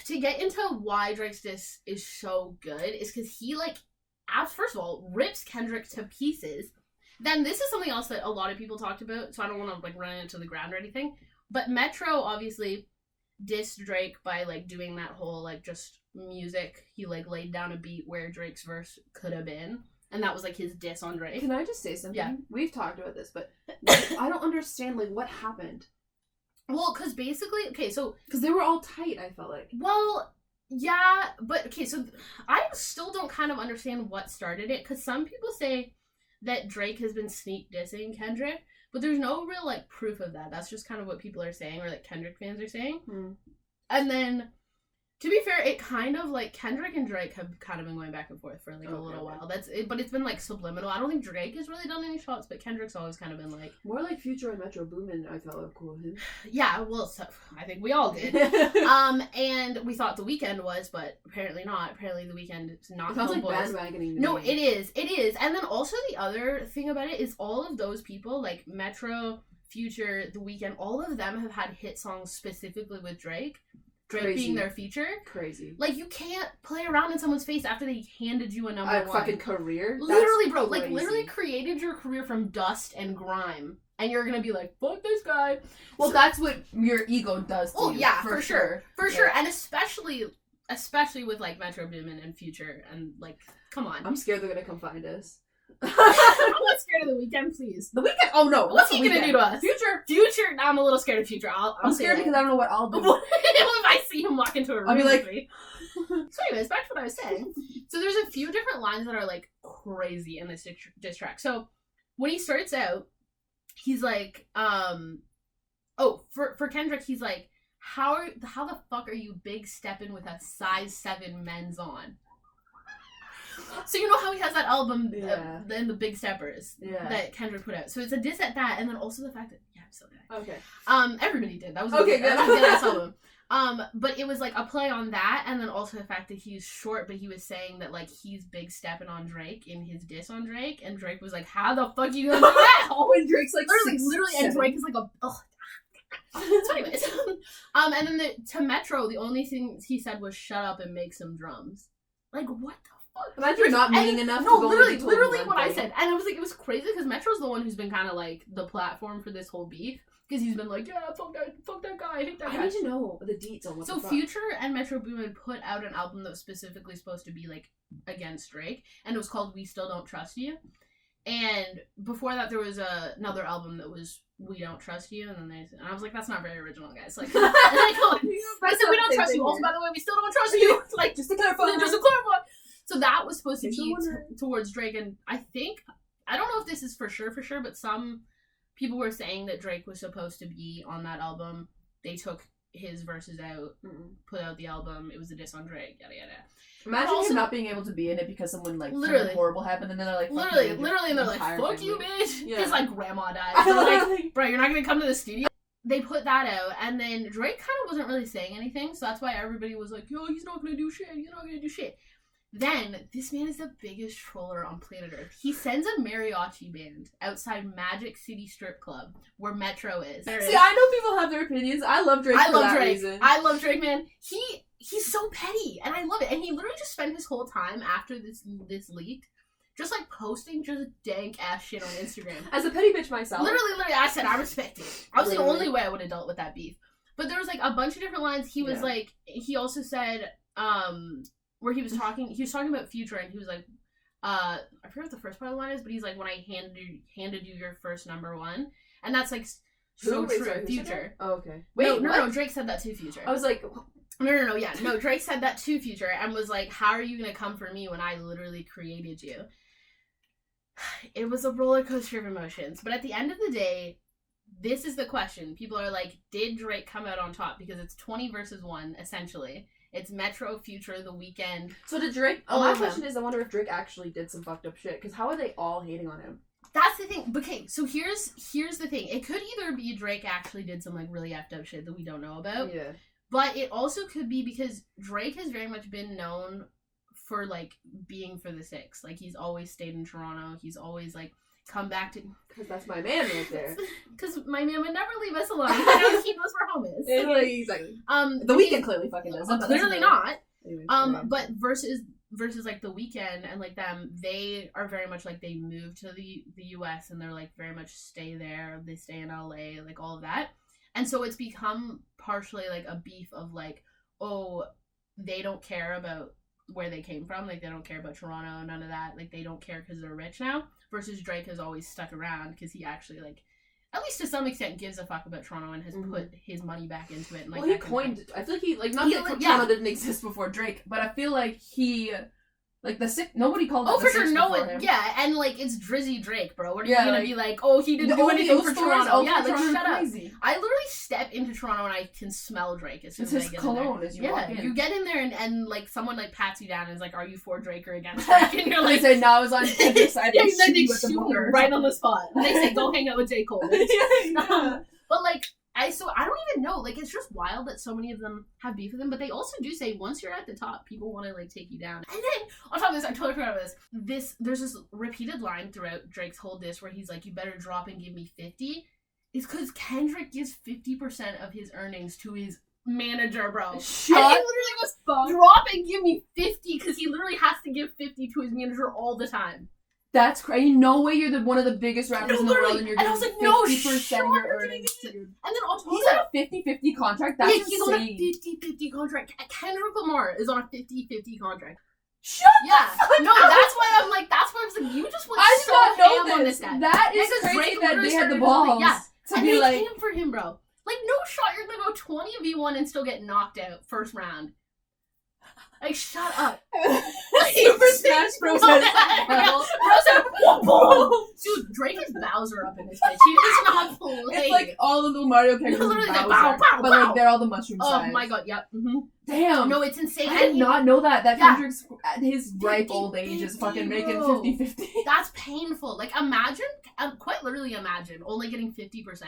to get into why Drake's diss is so good is because he like first of all, rips Kendrick to pieces. Then this is something else that a lot of people talked about, so I don't want to, like, run it into the ground or anything. But Metro, obviously, dissed Drake by, like, doing that whole, like, just music. He, like, laid down a beat where Drake's verse could have been. And that was, like, his diss on Drake.
Can I just say something? Yeah. We've talked about this, but I don't understand, like, what happened.
Well, because basically, okay, so...
Because they were all tight, I felt like.
Well, yeah, but, okay, so I still don't kind of understand what started it, because some people say that Drake has been sneak dissing Kendrick, but there's no real, like, proof of that. That's just kind of what people are saying, or, like, Kendrick fans are saying. And then, to be fair, it kind of, like, Kendrick and Drake have kind of been going back and forth for, like, a little while. That's it, but it's been, like, subliminal. I don't think Drake has really done any shots, but Kendrick's always kind of been, like...
More like Future and Metro Boomin, I felt like cool with him.
Yeah, well, so, I think we all did. And we thought The Weeknd was, but apparently not. Apparently The Weeknd is not.
It sounds like bandwagoning.
No, it is. It is. And then also the other thing about it is all of those people, like Metro, Future, The Weeknd, all of them have had hit songs specifically with Drake. Drake being their feature.
Crazy.
Like, you can't play around in someone's face after they handed you a number one.
Fucking career?
Literally, bro. Crazy. Like, literally created your career from dust and grime. And you're gonna be like, fuck this guy.
Well, so, that's what your ego does to you.
Yeah, for sure. For sure. And especially with, like, Metro Boomin and Future. And, like, come on.
I'm scared they're gonna come find us.
I'm not scared of The Weeknd, please.
The Weeknd? Oh, no.
What's he gonna do to us?
Future?
I'm a little scared of Future.
I'm scared because I don't know what I'll do.
If I see him walk into a room
I'll be like...
with me. So anyways, back to what I was saying. So there's a few different lines that are, like, crazy in this diss track. So when he starts out, he's like, for Kendrick, he's like, how the fuck are you big stepping with a size 7 men's on? So you know how he has that album, the Big Steppers, that Kendrick put out. So it's a diss at that, and then also the fact that I'm so good.
Okay.
Everybody did. That was a good ass album. But it was like a play on that, and then also the fact that he's short, but he was saying that, like, he's big stepping on Drake in his diss on Drake, and Drake was like, "How the fuck you gonna do that?"
And Drake's like,
literally, and Drake is like So anyways, and then to Metro, the only thing he said was "shut up and make some drums." Like, what the.
Imagine you're not meaning enough.
No, literally what I said. And I was like, it was crazy because Metro's the one who's been kind of like the platform for this whole beef. Because he's been like, yeah, fuck that guy, I hate that guy.
I need to know the deets on what
So Future and Metro Boomin put out an album that was specifically supposed to be, like, against Drake. And it was called We Still Don't Trust You. And before that, there was another album that was We Don't Trust You. And I was like, that's not very original, guys. Like, I said, we don't trust you. Also, by the way, we still don't trust you. Like, just to clarify. So that was supposed to be towards Drake, and I don't know if this is for sure, but some people were saying that Drake was supposed to be on that album. They took his verses out, put out the album. It was a diss on Drake, yada yada.
Imagine also, him not being able to be in it because someone, like, something horrible happened, and then they're like,
literally, and they're like, fuck you, bitch. Yeah. His, like, grandma died. So like, bro, you're not gonna come to the studio. They put that out, and then Drake kind of wasn't really saying anything, so that's why everybody was like, yo, he's not gonna do shit. Then, this man is the biggest troller on planet Earth. He sends a mariachi band outside Magic City Strip Club, where Metro is. See,
I know people have their opinions. I love Drake for that reason.
I love Drake, man. He's so petty, and I love it. And he literally just spent his whole time after this leaked, just, like, posting just dank-ass shit on Instagram.
As a petty bitch myself.
Literally, I said I respect it. I was the only way I would have dealt with that beef. But there was, like, a bunch of different lines. He was, like, he also said, where he was talking about Future, and he was like, I forget what the first part of the line is, but he's like, when I handed you your first number one, and that's, like, so true. Sorry, Future.
Oh, okay.
Wait, no, Drake said that to Future.
I was like,
no, Drake said that to Future, and was like, how are you gonna come for me when I literally created you? It was a roller coaster of emotions, but at the end of the day, this is the question. People are like, did Drake come out on top? Because it's 20 versus 1, essentially. It's Metro, Future, The Weeknd.
So did Drake... my question is, I wonder if Drake actually did some fucked up shit. Because how are they all hating on him?
That's the thing. Okay, so here's the thing. It could either be Drake actually did some, like, really effed up shit that we don't know about.
Yeah.
But it also could be because Drake has very much been known for, like, being for the six. Like, he's always stayed in Toronto. He's always, like, come back to...
Because that's my man right there.
Because my man would never leave us alone. He knows where home is.
Exactly. The Weeknd clearly fucking does.
Clearly not. Anyway, but versus versus like The Weeknd and like them, they are very much like they moved to the US and they're like very much stay there. They stay in LA, like all of that. And so it's become partially like a beef of like, oh, they don't care about where they came from. Like they don't care about Toronto, none of that. Like they don't care because they're rich now. Versus Drake has always stuck around because he actually like, at least to some extent, gives a fuck about Toronto and has put his money back into it. And, like,
well, he coined. I feel like he like not that Toronto didn't exist before Drake, but I feel like he. Like the sick, nobody called it.
Oh, for sure, no one. Yeah, and like it's Drizzy Drake, bro. What are you gonna be like? Oh, he didn't do anything for Toronto. Yeah, like shut up. I literally step into Toronto and I can smell Drake as soon as I get cologne in there. As you walk in. You get in there and like someone like pats you down and is like, "Are you for Drake or against Drake?" And you're like,
"They say no, I was on Kendrick's side."
Yeah, then they shoot you right on the spot. They say, "Go hang out with J. Cole." But like. I don't even know. Like, it's just wild that so many of them have beef with them. But they also do say once you're at the top, people want to like take you down. And then on top of this, I totally forgot about this. There's this repeated line throughout Drake's whole diss where he's like, "You better drop and give me 50." It's because Kendrick gives 50% of his earnings to his manager, bro. And he literally goes, "Drop and give me 50," because he literally has to give 50 to his manager all the time.
That's crazy. No way you're one of the biggest rappers in the world and you're getting 50% of your earnings. And then on top he's on a 50-50 contract. That's insane. He's on a
50-50 contract. Kendrick Lamar is on a 50-50 contract.
Shut
no, that's why I'm like, that's why I was like, you just went so ham on this guy.
That is crazy that they had the balls
to be like, came for him, bro. Like, no shot, you're gonna go 20v1 and still get knocked out first round. Like, shut up.
Super Smash Bros.
Dude, Drake is Bowser up in this bitch. He does not play.
It's like all of the Mario characters Bowser, like, bow, bow, but like they're all the mushroom size.
Oh my god, yep.
Damn.
No, it's insane.
I did not know that. That Kendrick's at his ripe old age is fucking making 50-50.
That's painful. Like, imagine, quite literally imagine, only getting 50%.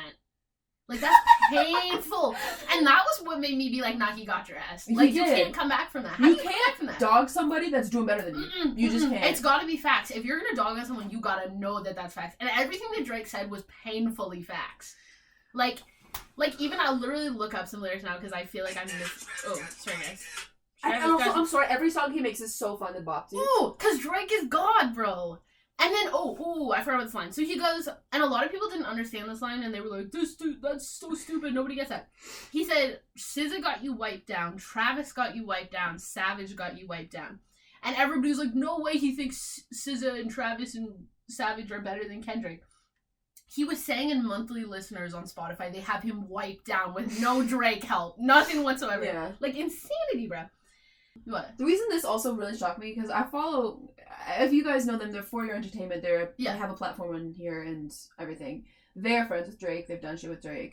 Like, that's painful. And that was what made me be like, nah, he got your ass. Like, you can't come back from that. How do you come back from that?
Dog somebody that's doing better than you. You just can't.
It's gotta be facts. If you're gonna dog on someone, you gotta know that that's facts. And everything that Drake said was painfully facts. Like even I'll literally look up some lyrics now because I feel like I'm just... Oh, sorry, guys.
I'm sorry, every song he makes is so fun to bop to.
Ooh, because Drake is God, bro. And then, I forgot about this line. So he goes, and a lot of people didn't understand this line, and they were like, that's so stupid, nobody gets that. He said, SZA got you wiped down, Travis got you wiped down, Savage got you wiped down. And everybody's like, no way he thinks SZA and Travis and Savage are better than Kendrick. He was saying in monthly listeners on Spotify, they have him wiped down with no Drake help. Nothing whatsoever. Yeah. Like, insanity, bro. What?
The reason this also really shocked me, because I follow, if you guys know them, they're For Your Entertainment. They have a platform on here and everything. They're friends with Drake. They've done shit with Drake.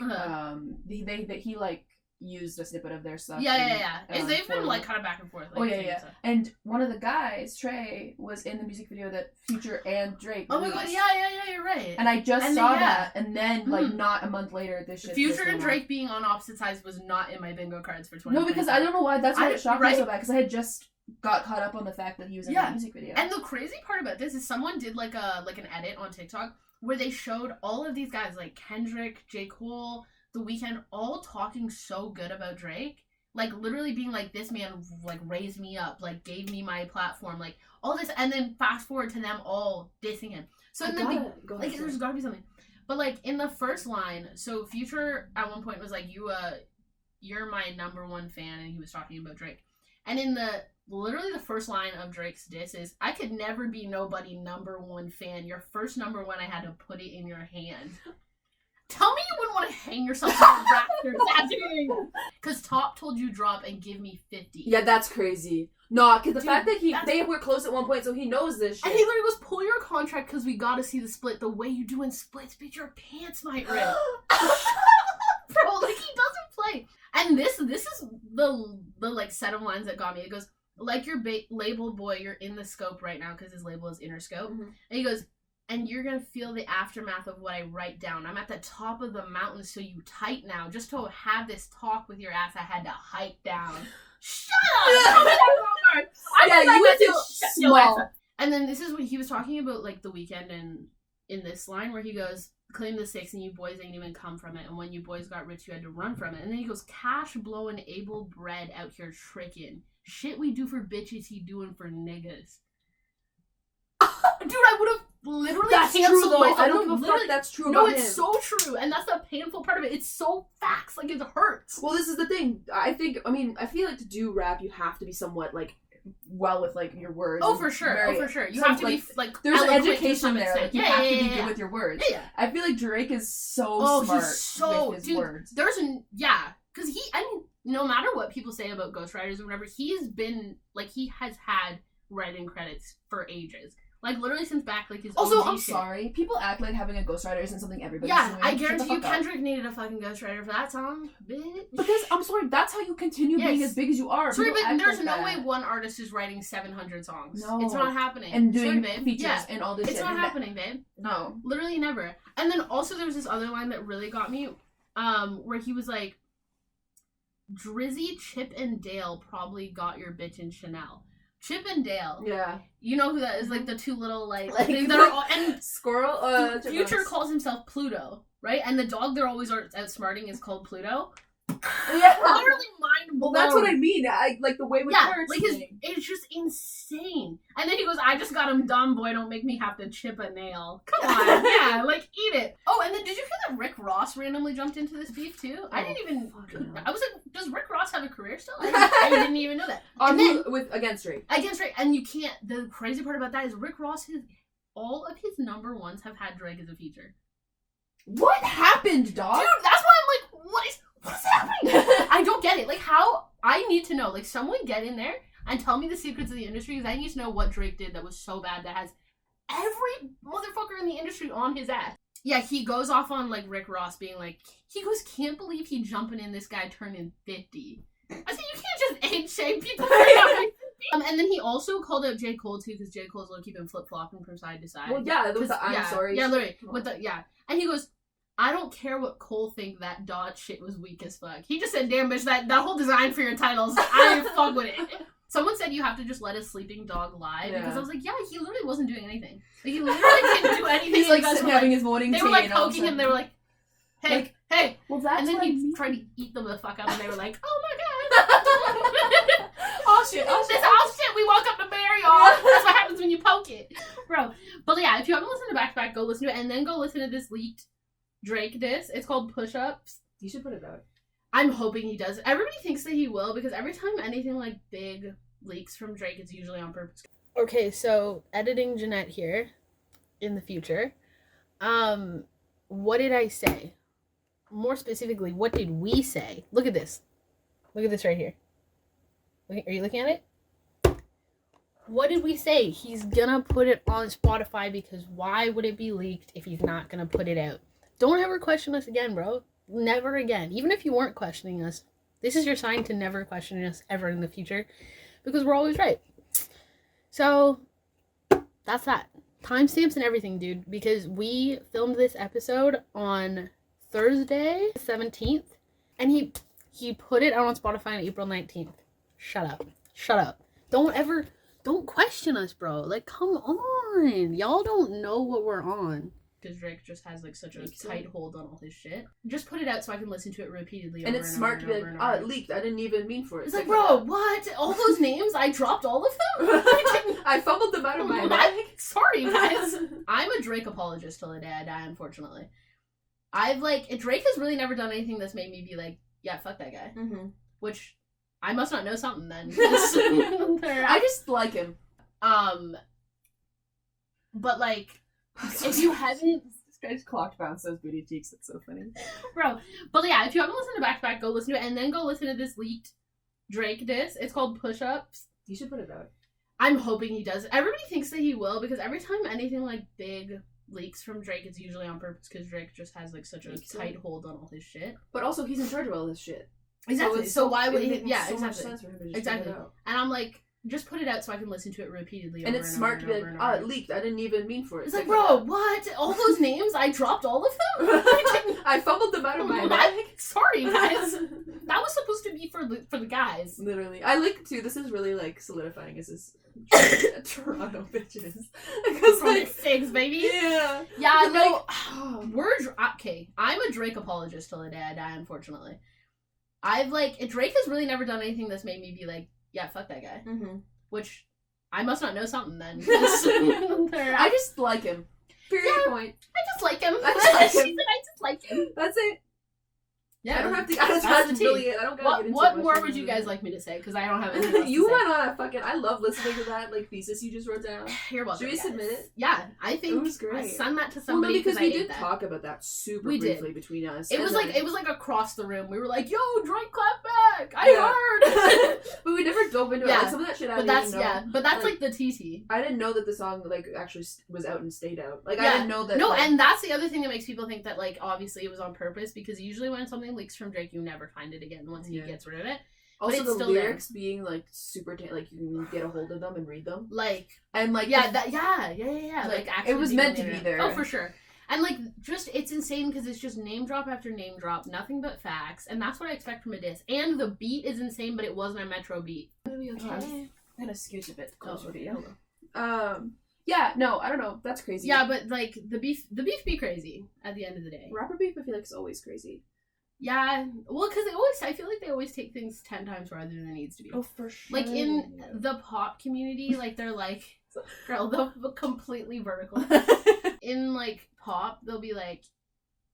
He like used a snippet of their stuff.
Yeah. They've been like kind of back and forth. Like,
yeah. And one of the guys, Trey, was in the music video that Future and Drake
released. My god, yeah, you're right.
And I just saw that, and then like not a month later, this shit.
Future and Drake being on opposite sides was not in my bingo cards for 2020.
No, because I don't know why. That's why it shocked me so bad. Because I had just got caught up on the fact that he was in that music video.
And the crazy part about this is someone did like an edit on TikTok where they showed all of these guys like Kendrick, J. Cole, The Weeknd, all talking so good about Drake, like literally being like, this man like raised me up, like gave me my platform, like all this, and then fast forward to them all dissing him. So there's gotta be something. But like in the first line, so Future at one point was like, you're my number one fan, and he was talking about Drake. And in literally the first line of Drake's diss is, I could never be nobody number one fan. Your first number one, I had to put it in your hand. Tell me you wouldn't want to hang yourself on the rafters. Because Top told you drop and give me 50.
Yeah, that's crazy. No, because the fact that they were close at one point, so he knows this shit.
And he literally goes, pull your contract because we gotta see the split. The way you do in splits, bitch, your pants might rip. Bro, like, he doesn't play. And this is the like set of lines that got me. It goes, like your label boy, you're in the scope right now, because his label is Interscope. And he goes, and you're going to feel the aftermath of what I write down. I'm at the top of the mountain, so you tight now. Just to have this talk with your ass, I had to hike down. Shut up!
You went to small.
And then this is what he was talking about, like, The Weeknd, and in this line where he goes, claim the 6 and you boys ain't even come from it. And when you boys got rich, you had to run from it. And then he goes, cash blowing able bread out here tricking. shit we do for bitches he doing for niggas. Dude, I would have literally canceled myself.
I don't know if that's true.
No, it's so true, and that's the painful part of it. It's so facts, like it hurts.
Well, this is the thing. I feel like to do rap, you have to be somewhat like well with like your words.
Oh, for sure. You have to be like
there's an education there.
Like,
you have to be good with your words.
Yeah.
I feel like Drake is so smart with his words.
Because no matter what people say about ghostwriters or whatever, he's been like he has had writing credits for ages. Like, literally since back, like, his
Also,
OG
I'm
shit.
sorry. People act like having a ghostwriter isn't something everybody's doing.
I guarantee you Kendrick needed a fucking ghostwriter for that song, bitch.
Because, I'm sorry, that's how you continue being as big as you are.
Sorry, but there's no way one artist is writing 700 songs.
No.
It's not happening.
And doing features and all this shit.
It's not happening, babe.
No.
Literally never. And then also there was this other line that really got me, where he was like, Drizzy, Chip, and Dale probably got your bitch in Chanel. Chip and Dale.
Yeah.
You know who that is? Like the two little things that are all, and
Squirrel.
Future calls himself Pluto, right? And the dog they're always outsmarting is called Pluto.
Yeah.
Literally mind blown.
Well, that's what I mean. I like the way with words.
Like it's just insane. And then he goes, "I just got him done, boy. Don't make me have to chip a nail." Come on, yeah, like eat it. Oh, and then did you hear that Rick Ross randomly jumped into this beef too? I didn't even. I was like, does Rick Ross have a career still? I didn't even know that. And then
against Drake.
Against Drake, and you can't. The crazy part about that is Rick Ross. All of his number ones have had Drake as a feature.
What happened, dog?
Dude, that's why I'm like, what is happening? I don't get it. Like, how? I need to know. Like, someone get in there and tell me the secrets of the industry, because I need to know what Drake did that was so bad that has every motherfucker in the industry on his ass. Yeah, he goes off on, like, Rick Ross being like, he goes, can't believe he jumping in this guy turning 50. I said, you can't just age shame people. And then he also called out J. Cole, too, because J. Cole's low-key been flip-flopping from side to side.
Well, yeah, there was the I'm sorry.
Yeah, literally. And he goes, I don't care what Cole think, that dot shit was weak as fuck. He just said, damn bitch, that whole design for your titles, I didn't fuck with it. Someone said you have to just let a sleeping dog lie, because I was like, yeah, he literally wasn't doing anything. Like, he literally didn't do anything.
He's like having his morning tea.
They were like poking him, they were like, hey.
Well, that's
and then he tried to eat them the fuck up, and they were like, oh my god. Oh shit, we woke up to bury y'all. That's what happens when you poke it. Bro. But yeah, if you haven't listened to Back to Back, go listen to it, and then go listen to this leaked Drake diss. It's called Push Ups.
You should put it out.
I'm hoping he does. Everybody thinks that he will, because every time anything like big leaks from Drake, it's usually on purpose. Okay, so editing Jeanette here in the future. What did I say? More specifically, what did we say? Look at this. Look at this right here. Are you looking at it? What did we say? He's gonna put it on Spotify, because why would it be leaked if he's not gonna put it out? Don't ever question us again, bro. Never again. Even if you weren't questioning us, this is your sign to never question us ever in the future, because we're always right. So, that's that. Timestamps and everything, dude, because we filmed this episode on Thursday, 17th, and he put it out on Spotify on April 19th. Shut up. Don't question us, bro. Like, come on. Y'all don't know what we're on. Because Drake just has, like, such a tight hold on all his shit. Just put it out so I can listen to it repeatedly.
And it's smart to be like, it leaked. I didn't even mean for it.
It's like, bro, what? All those names? I dropped all of them?
I fumbled them out of my bag.
Sorry, guys. I'm a Drake apologist till the day I die, unfortunately. Drake has really never done anything that's made me be like, yeah, fuck that guy.
Mm-hmm.
Which, I must not know something then.
I just like him.
But, like, if you haven't...
This guy's clocked bounce those booty cheeks. That's so funny.
Bro. But yeah, if you haven't listened to Back to Back, go listen to it, and then go listen to this leaked Drake diss. It's called Push Ups.
You should put it out.
I'm hoping he does. Everybody thinks that he will, because every time anything, like, big leaks from Drake, it's usually on purpose, because Drake just has, like, such a tight hold on all his shit.
But also, he's in charge of all this shit.
Exactly. So why would he... Yeah,
so
exactly.
Much sense for him to just
exactly.
Put it out.
And I'm like, just put it out so I can listen to it repeatedly.
And it's smart to be like, it leaked. I didn't even mean for it.
It's like, bro, what? All those names? I dropped all of them?
I fumbled them out of my bag.
Sorry, guys. That was supposed to be for the guys.
Literally. I like, too, this is really, like, solidifying as this Toronto bitches.
Because, like, figs, baby.
Yeah.
Yeah, no. Okay, I'm a Drake apologist till the day I die, unfortunately. Drake has really never done anything that's made me be like, Yeah, fuck that guy.
Mm-hmm.
Which, I must not know something then.
I just like him. Period point.
I just like him.
I just like him.
She said I just like him.
That's it.
Yeah.
I don't have to really get into
what more would you guys like me to say? Because I don't have anything else
You
to say.
went on a fucking... I love listening to that thesis you just wrote down.
You're welcome,
Should we submit it?
Yeah, I think
it was great.
I sent that to somebody
because we did
that.
talk about that super briefly between us.
It was like across the room. We were like, "Yo, Drake, clap back! I heard."
But we never dove into it. Like, some of that shit I didn't know.
But that's like the TT.
I didn't know that the song actually was out and stayed out. I didn't know that.
No, and that's the other thing that makes people think that obviously it was on purpose, because usually when something leaks from Drake, you never find it again once he gets rid of it.
Also, the lyrics being super you can get a hold of them and read them. Like
actually,
it was meant to be there.
Oh, for sure. And it's insane because it's just name drop after name drop, nothing but facts, and that's what I expect from a diss. And the beat is insane, but it wasn't a Metro beat.
Okay. I'm gonna scooch a bit closer to you. Yeah, no, I don't know. That's crazy.
Yeah, but the beef be crazy at the end of the day.
Rapper beef, I feel like, is always crazy.
Yeah, well, because I feel like they always take things 10 times farther than it needs to be.
Oh, for sure.
In the pop community, they're like, girl, they'll completely vertical. In pop, they'll be like,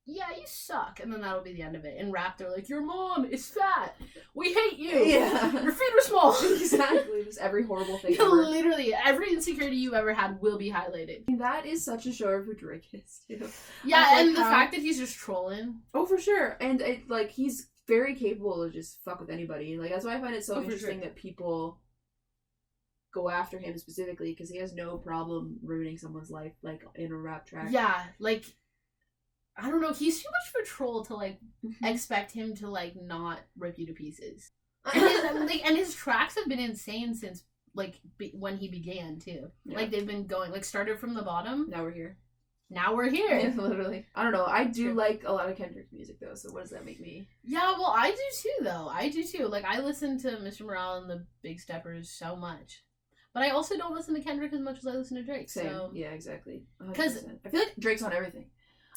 yeah, you suck, and then that'll be the end of it. In rap, they're like, your mom is fat. We hate you. Yeah. Your feet are small.
Exactly. Just every horrible thing.
Literally, every insecurity you ever had will be highlighted.
That is such a show of who Drake is, too.
Yeah, and the fact that he's just trolling.
Oh, for sure. And he's very capable of just fuck with anybody. That's why I find it so interesting that people go after him specifically, because he has no problem ruining someone's life, in a rap track.
Yeah, I don't know, he's too much of a troll to expect him to not rip you to pieces. And his tracks have been insane since when he began too. Yeah. They've been going started from the bottom.
Now we're here.
Yeah,
literally. I don't know. I do like a lot of Kendrick music though. So what does that make me?
Yeah, well, I do too though. I listen to Mr. Morale and the Big Steppers so much. But I also don't listen to Kendrick as much as I listen to Drake.
Same.
So
yeah, exactly. Because I feel like Drake's on everything.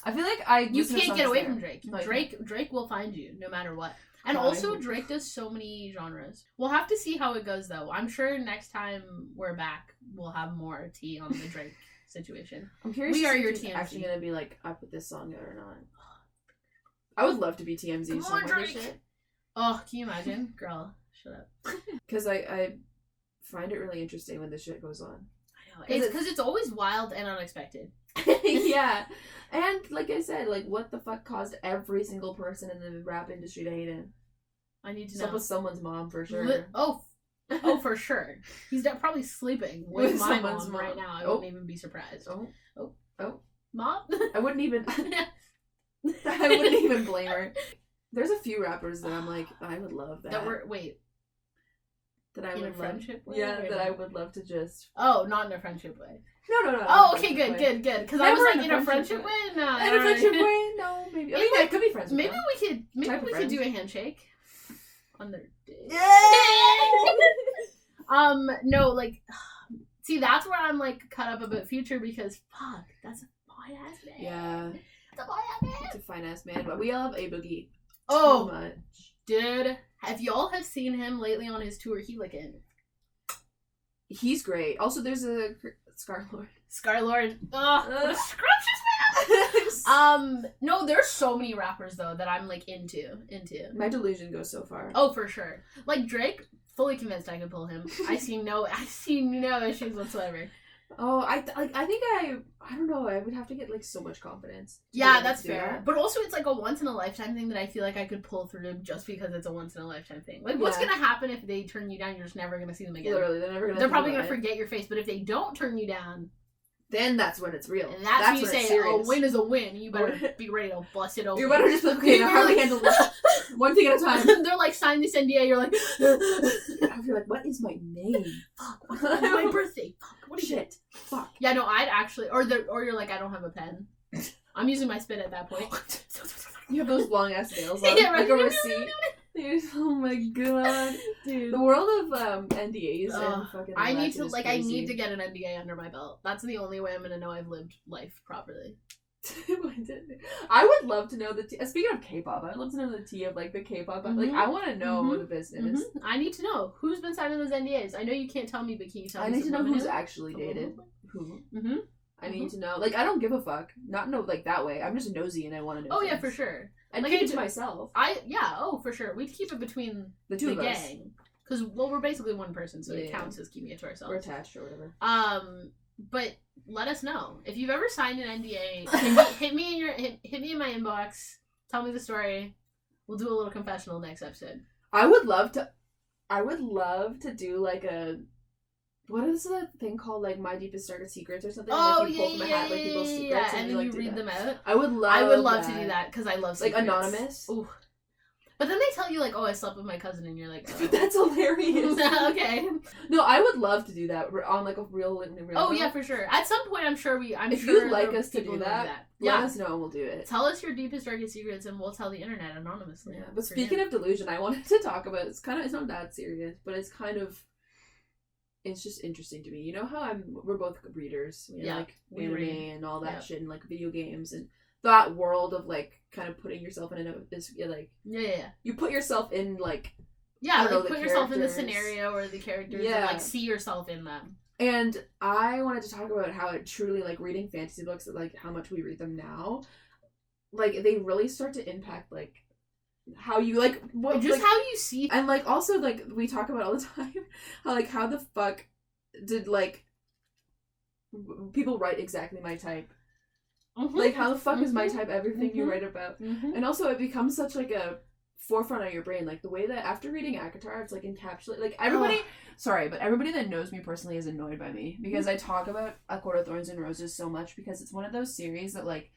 I feel like
you can't get away from Drake.
No,
Drake will find you no matter what. And also Drake does so many genres. We'll have to see how it goes though. I'm sure next time we're back we'll have more tea on the Drake situation.
I'm curious.
We are your
TMZ.
TMZ.
Actually gonna be I put this song out or not. I would love to be TMZ.
Come on, Drake. Shit. Oh, can you imagine? Girl, shut up.
Because I find it really interesting when this shit goes on.
I know. Because it's always wild and unexpected.
Yeah. And like I said, what the fuck caused every single person in the rap industry to hate him?
I need to
know. Up with someone's mom for sure.
Oh, for sure. He's probably sleeping with my mom right now. I wouldn't even be surprised.
Oh.
Mom?
I wouldn't even blame her. There's a few rappers that I'm I would love that. That I would
friendship way?
Yeah, that I would love to just...
Oh, not in a friendship way.
No.
Oh, okay, good. Because I was in a friendship way? No.
In a friendship way? No, maybe. I mean, I could be friends with
them. Maybe we could do a handshake on their day. No, see, that's where I'm, cut up about Future, because, fuck, that's a fine-ass man.
Yeah.
It's a fine-ass man.
It's a fine-ass man, but we all have A Boogie.
Oh,
too much.
Dude, if y'all have seen him lately on his tour,
he's great. Also, there's a
Scarlord. Ugh, what a scrumptious man! No, there's so many rappers, though, that I'm, into.
My delusion goes so far.
Oh, for sure. Drake, fully convinced I could pull him. I see no issues whatsoever.
Oh, I think I don't know, I would have to get so much confidence.
Yeah, that's fair. But also it's a once in a lifetime thing that I feel like I could pull through just because it's a once in a lifetime thing. What's gonna happen if they turn you down? You're just never gonna see them again.
Literally, they're
probably gonna forget your face. But if they don't turn you down,
then that's when it's real.
And that's when you say a win is a win. You better be ready to bust it open.
You better just handle this one thing at a time.
They're sign this NDA. You're
you're what is my name?
Fuck, what's my birthday? Fuck, what is
shit? Fuck.
Yeah, no, I'd actually, or you're I don't have a pen. I'm using my spit at that point.
You have those long ass nails on, a receipt. Oh my god, dude! The world of NDAs and fucking.
I need to get an NDA under my belt. That's the only way I'm gonna know I've lived life properly.
I would love to know the tea. Speaking of K-pop, I'd love to know the tea of like the K-pop. Like, I want to know the business.
I need to know who's been signing those NDAs. I know you can't tell me, but can you tell me?
I need to know who's actually dated. Who? I need to know. Like, I don't give a fuck. Not know like that way. I'm just nosy and I want to know.
Oh yeah, for sure.
And keep it to myself.
Oh for sure. We'd keep it between
the two of us.
Gang. Because we're basically one person, so it counts as keeping it to ourselves.
We're attached or whatever.
But let us know if you've ever signed an NDA. hit me in my inbox. Tell me the story. We'll do a little confessional next episode.
I would love to do like a. What is the thing called, like My Deepest Darkest Secrets or something?
Oh,
like you pull from a hat, like people's secrets,
and then you read them out.
I would love
to do that because I love
secrets. Like anonymous.
Ooh. But then they tell you like, oh, I slept with my cousin, and you're like, oh.
That's hilarious.
Okay.
No, I would love to do that on like a real.
Oh yeah, for sure. At some point, I'm sure
if you'd like us to do that, let us know and we'll do it.
Tell us your deepest, darkest secrets, and we'll tell the internet anonymously.
Yeah. But speaking of delusion, I wanted to talk about. It's not that serious, but it's kind of. It's just interesting to me. You know how we're both readers. We like anime and all that shit and like video games and that world of like kind of putting yourself in you put yourself in like
put yourself in the scenario or the characters and like see yourself in them.
And I wanted to talk about how it truly like reading fantasy books, like how much we read them now, like they really start to impact like how you like what
just
like,
how you see
and like also like we talk about all the time how the fuck did like people write exactly my type. Like how the fuck is my type everything you write about. And also it becomes such like a forefront of your brain, like the way that after reading ACOTAR it's like encapsulated, like everybody but everybody that knows me personally is annoyed by me because I talk about A Court of Thorns and Roses so much because it's one of those series that like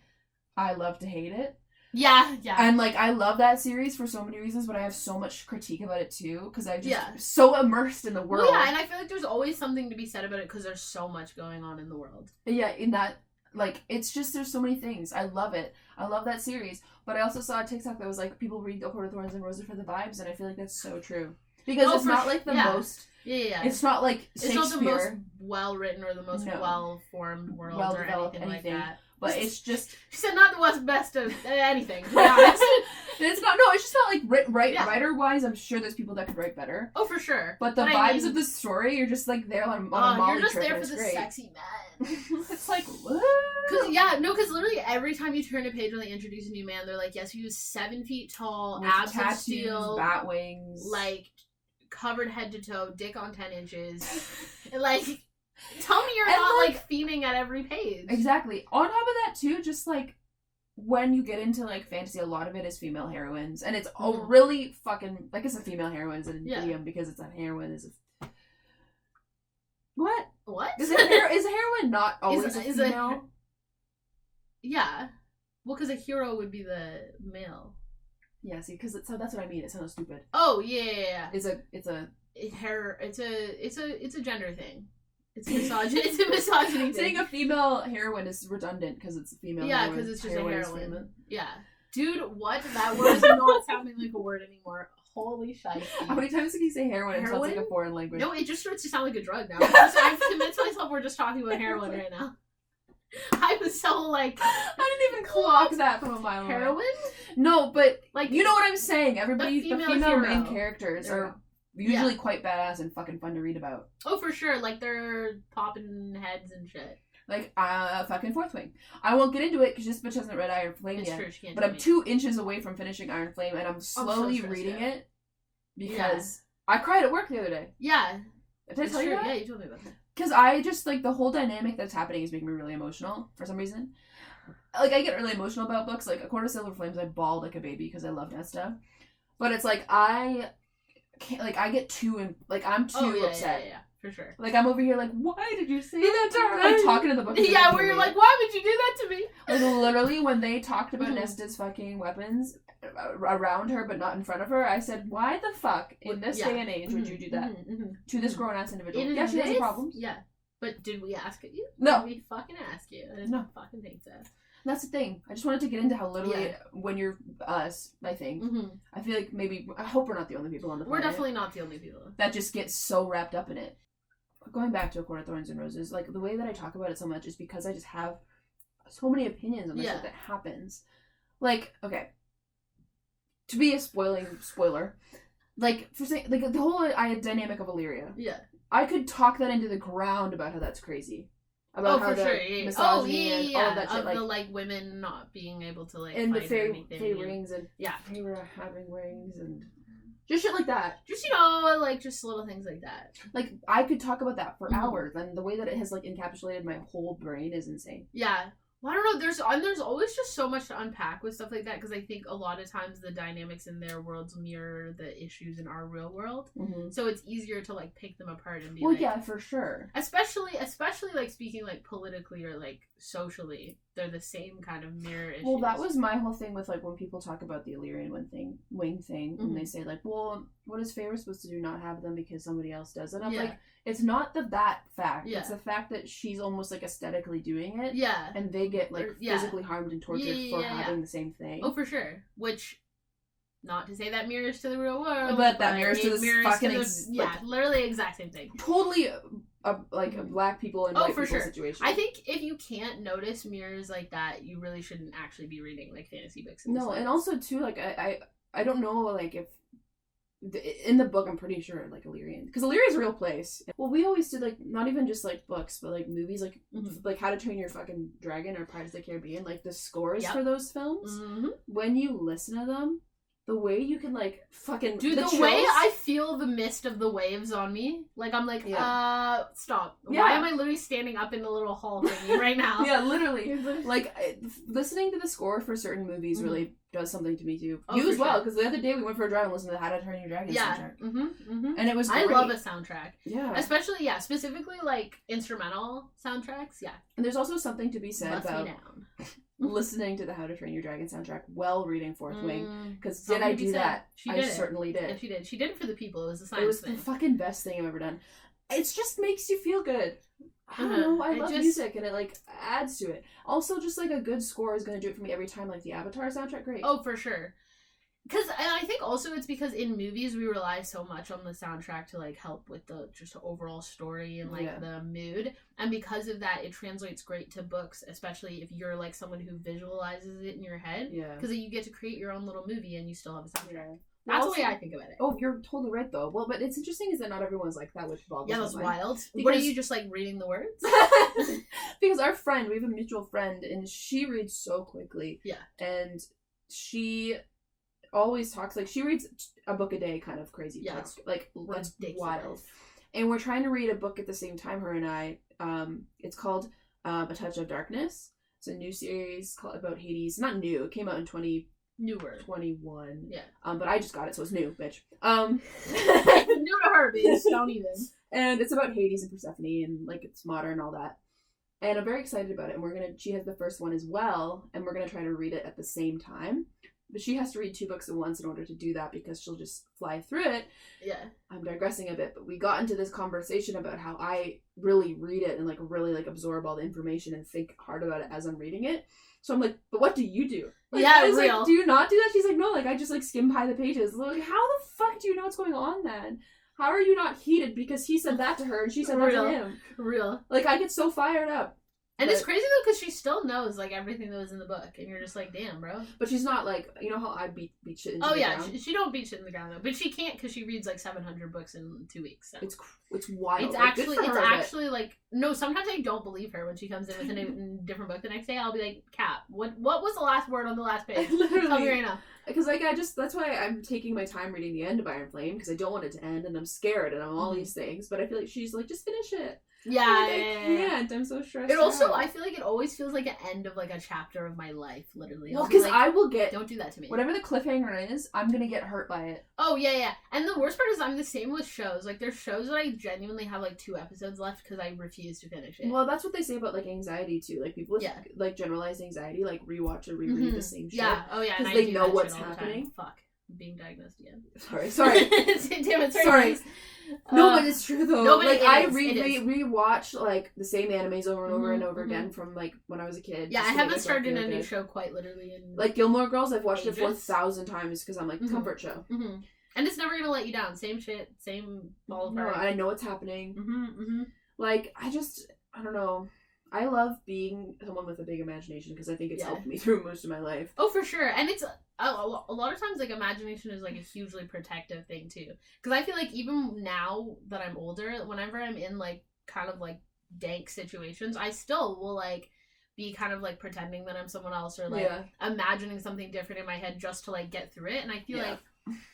I love to hate it.
Yeah.
And, like, I love that series for so many reasons, but I have so much critique about it, too, because I'm just so immersed in the world.
Well, yeah, and I feel like there's always something to be said about it because there's so much going on in the world.
Yeah, in that, like, it's just, there's so many things. I love it. I love that series. But I also saw a TikTok that was like, people read A Court of Thorns and Roses for the vibes, and I feel like that's so true. Because it's not, like, the most...
Yeah.
It's not, like, Shakespeare.
It's not the most well-written or the most well-formed world or anything like that.
But it's just...
She said not the best of anything, to be honest.
It's just not like writer-wise, I'm sure there's people that could write better.
Oh, for sure.
But the vibes of the story, you're just like there on a Molly trip.
You're just there for the sexy men.
It's like, what?
Because literally every time you turn a page when they introduce a new man, they're like, yes, he was 7 feet tall,
with
abs
tattoos,
of steel,
bat wings,
like, covered head to toe, dick on 10 inches. And, like... Tell me you're not, like, theming at every page.
Exactly. On top of that, too, just, like, when you get into, like, fantasy, a lot of it is female heroines. And it's really fucking... Like, it's a female heroines in idiom because it's a heroine is a... What? Is a heroine not always a female?
Yeah. Well, because a hero would be the male.
Yeah, see, because that's what I mean. It sounds stupid.
Oh, yeah.
It's a
gender thing. It's a misogyny thing.
Saying a female heroine is redundant because it's a female heroine.
Yeah, because it's just a heroine. Yeah. Dude, what? That word is not sounding like a word anymore. Holy shit.
How many times can you say heroin? It sounds like a foreign language.
No, it just starts to sound like a drug now. I've convinced myself we're just talking about heroin right now. I was so like...
I didn't even clock that from a mile away.
Heroin?
No, but like you know what I'm saying. Everybody, the female main characters are... usually quite badass and fucking fun to read about.
Oh, for sure. Like, they're popping heads and shit.
Like, fucking Fourth Wing. I won't get into it because this bitch hasn't read Iron Flame yet.
True, she can't
but I'm 2 inches away from finishing Iron Flame, and I'm slowly reading it because I cried at work the other day.
Yeah.
Did I tell you that?
Yeah, you told me about that.
Because I just, like, the whole dynamic that's happening is making me really emotional for some reason. Like, I get really emotional about books. Like, A Court of Silver Flames, I bawled like a baby because I love Nesta. But it's like, I get too, I'm too upset.
Yeah, for sure.
Like, I'm over here like, why did you say that to her? Like, talking to the book.
Yeah, where you're like, why would you do that to me?
Like, literally, when they talked about Nesta's fucking weapons around her, but not in front of her, I said, why the fuck, in this day and age, would you do that to this grown-ass individual? Yeah, she has problems.
Yeah. But did we ask you?
No.
Did we fucking ask you? I didn't fucking think so.
That's the thing. I just wanted to get into how literally, when you're us, I think, I feel like I hope we're not the only people on the planet.
We're definitely not the only people.
That just get so wrapped up in it. Going back to A Court of Thorns and Roses, like, the way that I talk about it so much is because I just have so many opinions on the shit that happens. Like, okay, to be a spoiler, like, for saying, like, the whole dynamic of Illyria.
Yeah.
I could talk that into the ground about how that's crazy. About how the misogyny and all of that shit.
Of the, like, women not being able to, like,
and
fight
the fae
anything.
rings and
they
were having rings and just shit like that.
Just, you know, like, just little things like that.
Like, I could talk about that for hours, and the way that it has, like, encapsulated my whole brain is insane.
Yeah. Well, I don't know, there's always just so much to unpack with stuff like that, because I think a lot of times the dynamics in their worlds mirror the issues in our real world, so it's easier to, like, pick them apart and be like...
Well, yeah, for sure.
Especially, like, speaking, like, politically or, like, socially, they're the same kind of mirror issues.
Well, that was my whole thing with, like, when people talk about the Illyrian wing thing, and they say, like, well, what is Feyre supposed to do, not have them because somebody else does it? I'm like, it's not that fact. Yeah. It's the fact that she's almost, like, aesthetically doing it. Yeah. And they get, like, physically harmed and tortured for having the same thing.
Oh, for sure. Which, not to say that mirrors to the real world.
But that mirrors to this fucking...
literally exact same thing.
Totally, like, black people and white people situation.
I think if you can't notice mirrors like that, you really shouldn't actually be reading, like, fantasy books.
No, and also, too, like, I don't know, like, if... In the book, I'm pretty sure, like, Illyrian. Because Illyria is a real place. Well, we always did, like, not even just, like, books, but, like, movies, like, like How to Train Your Fucking Dragon or Pirates of the Caribbean, like, the scores for those films, when you listen to them, the way you can, like, fucking...
Dude, the way I feel the mist of the waves on me, like, I'm like, stop. Yeah. Why am I literally standing up in the little hall thingy right now?
Yeah, literally. Like, listening to the score for certain movies really does something to me, too. You as well, because the other day we went for a drive and listened to the How to Train Your Dragon soundtrack. And it was great.
I love a soundtrack.
Yeah.
Especially, specifically, like, instrumental soundtracks,
And there's also something to be said about... listening to the How to Train Your Dragon soundtrack while reading Fourth Wing. Because did I do that? I certainly did.
Yeah, she did. She did it for the people. It was a science
thing. It was
thing.
the fucking best thing I've ever done. It just makes you feel good. I don't know. I love music, and it, like, adds to it. Also, just, like, a good score is going to do it for me every time. Like, the Avatar soundtrack, great.
Oh, for sure. And I think also it's because in movies we rely so much on the soundtrack to, like, help with the just overall story and, like, the mood. And because of that, it translates great to books, especially if you're, like, someone who visualizes it in your head. Yeah. Because you get to create your own little movie and you still have a soundtrack. That's the way I think about it.
Oh, you're totally right, though. Well, but it's interesting is that not everyone's like that, which boggles my mind.
Yeah, that's wild. Because... What are you, just, like, reading the words?
Because our friend, we have a mutual friend, and she reads so quickly. Yeah. And she... always talks, like, she reads a book a day, kind of crazy. Yeah, like, that's wild. And we're trying to read a book at the same time, her and I. It's called A Touch of Darkness. It's a new series about Hades. Not new. It came out in 2021. Yeah. But I just got it, so it's new, bitch.
New to her, bitch. Don't even.
And it's about Hades and Persephone, and, like, it's modern and all that. And I'm very excited about it. And she has the first one as well, and we're gonna try to read it at the same time. But she has to read 2 books at once in order to do that because she'll just fly through it. Yeah. I'm digressing a bit, but we got into this conversation about how I really read it and, like, really, like, absorb all the information and think hard about it as I'm reading it. So I'm like, but what do you do? Like,
yeah,
I was
real.
Like, do you not do that? She's like, no, like, I just, like, skim by the pages. Like, how the fuck do you know what's going on then? How are you not heated because he said that to her and she said that to him? Real. Like, I get so fired up.
And it's crazy, though, because she still knows, like, everything that was in the book. And you're just like, damn, bro.
But she's not, like, you know how I beat shit into the ground?
Oh, yeah. She don't beat shit in the ground, though. But she can't because she reads, like, 700 books in 2 weeks. So.
It's wild.
It's actually, like... No, sometimes I don't believe her when she comes in with a different book the next day. I'll be like, Cap, what was the last word on the last page?
Literally.
Tell me right now.
Because, like, that's why I'm taking my time reading the end of Iron Flame, because I don't want it to end, and I'm scared, and I'm all these things. But I feel like she's like, just finish it.
Yeah,
like, I can't. I'm so stressed.
It also, I feel like it always feels like an end of, like, a chapter of my life, literally.
Well, because, like, I will get...
Don't do that to me.
Whatever the cliffhanger is, I'm gonna get hurt by it.
Oh, yeah. And the worst part is I'm the same with shows. Like, there's shows that I genuinely have, like, 2 episodes left because I refuse to finish it.
Well, that's what they say about, like, anxiety, too. Like, people with, like, generalized anxiety, like, rewatch or reread the same shit.
Yeah, oh, yeah.
Because they know what's happening.
Fuck. I'm being diagnosed again.
Sorry.
Damn it,
sorry. No, but it's true though.
No, but
like I rewatch like the same animes over and over and over again from like when I was a kid.
Yeah, I haven't started a new show quite literally in
like Gilmore Girls. I've watched it 4,000 times because I'm like comfort show.
And it's never gonna let you down. Same shit, same ball of
I know what's happening. Like I don't know. I love being someone with a big imagination because I think it's helped me through most of my life.
Oh, for sure. And it's a lot of times, like, imagination is, like, a hugely protective thing, too. Because I feel like even now that I'm older, whenever I'm in, like, kind of, like, dank situations, I still will, like, be kind of, like, pretending that I'm someone else or, like, imagining something different in my head just to, like, get through it. And I feel like,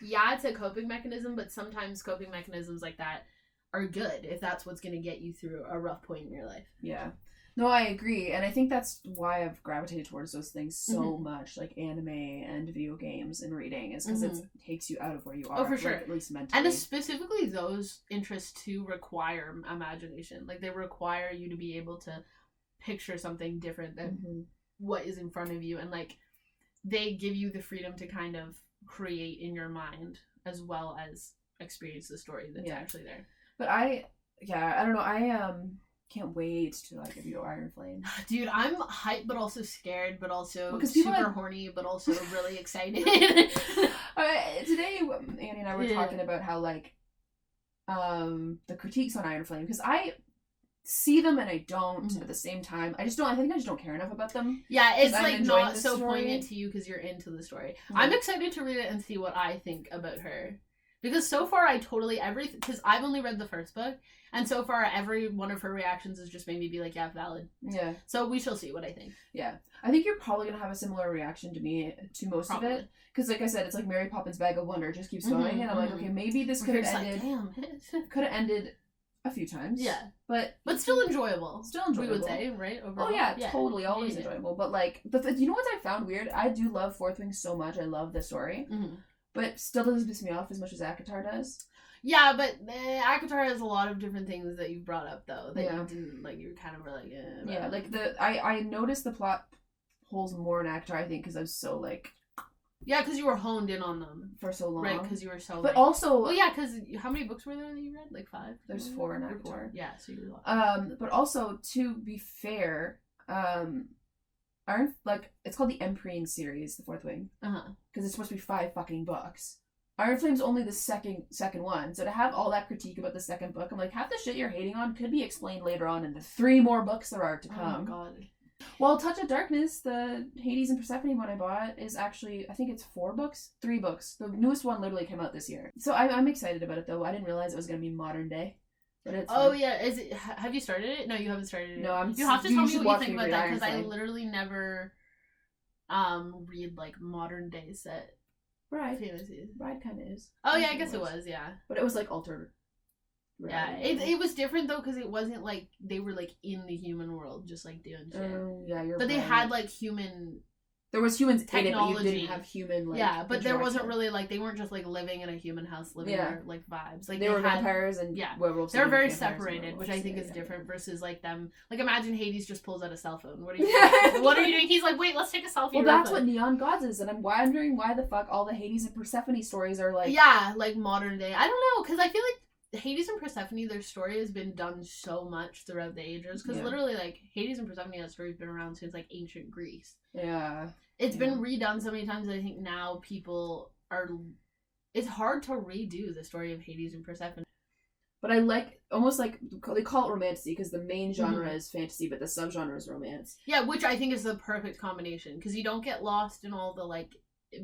it's a coping mechanism, but sometimes coping mechanisms like that are good if that's what's going to get you through a rough point in your life.
Yeah. No, I agree. And I think that's why I've gravitated towards those things so much, like anime and video games and reading, is because it takes you out of where you are.
Oh, for sure.
Like, at least mentally.
And specifically those interests too require imagination. Like, they require you to be able to picture something different than what is in front of you. And, like, they give you the freedom to kind of create in your mind as well as experience the story that's actually there.
But I don't know. I can't wait to like review Iron Flame.
Dude, I'm hyped but also scared but also
super
horny but also really excited.
Today Annie and I were talking about how like the critiques on Iron Flame, because I see them and I don't at the same time. I think I just don't care enough about them.
Yeah, it's like not so poignant to you because you're into the story. I'm excited to read it and see what I think about her. Because so far because I've only read the first book, and so far every one of her reactions has just made me be like, yeah, valid. Yeah. So we shall see what I think.
Yeah. I think you're probably going to have a similar reaction to me, to most of it. Because like I said, it's like Mary Poppins Bag of Wonder. It just keeps going, and I'm like, okay, maybe this could have ended a few times. Yeah. But still enjoyable. We would say, right? Overall. Oh yeah, totally. Always enjoyable. But like, you know what I found weird? I do love Fourth Wing so much. I love the story. But still doesn't piss me off as much as ACOTAR does.
Yeah, but ACOTAR has a lot of different things that you brought up, though, that you didn't, like, you kind of were like,
yeah, like, I noticed the plot holes more in ACOTAR, I think, because I was so, like...
Yeah, because you were honed in on them.
For so long.
Right, because you were so,
But also...
Well, yeah, because how many books were there that you read? Like 5?
There's 4 in ACOTAR.
Yeah, so you read a lot.
But also, to be fair, it's called the Emperine series, the Fourth Wing. Because it's supposed to be 5 fucking books. Iron Flame's only the second one, so to have all that critique about the second book, I'm like, half the shit you're hating on could be explained later on in the 3 more books there are to come.
Oh my god.
Well, Touch of Darkness, the Hades and Persephone one I bought, is actually, I think it's 4 books? 3 books. The newest one literally came out this year. So I'm excited about it, though. I didn't realize it was going to be modern day. But it's
yeah. Is it? Have you started it? No, you haven't started it.
No,
you have to tell me what you think about that, because I literally never read, like, modern day set.
Bride kind of is.
Oh yeah, I guess it was, yeah.
But it was like altered.
Yeah, it was different though, because it wasn't like they were like in the human world, just like doing shit.
Yeah, you're.
But they had like human.
There was humans
technology.
In it, but you didn't have human. Like,
yeah, but there wasn't really like they weren't just like living in a human house, living their like vibes. Like
they were vampires and werewolves.
They're very separated, which I think is different versus like them. Like imagine Hades just pulls out a cell phone. What are you? What are you doing? He's like, wait, let's take a selfie.
Well, that's what Neon Gods is, and I'm wondering why the fuck all the Hades and Persephone stories are like.
Yeah, like modern day. I don't know, because I feel like Hades and Persephone, their story has been done so much throughout the ages. Because literally, like Hades and Persephone, that story's been around since like ancient Greece.
Yeah.
It's been redone so many times that I think now people are... It's hard to redo the story of Hades and Persephone.
But I like... Almost like... They call it romantasy because the main genre is fantasy, but the subgenre is romance.
Yeah, which I think is the perfect combination. Because you don't get lost in all the, like,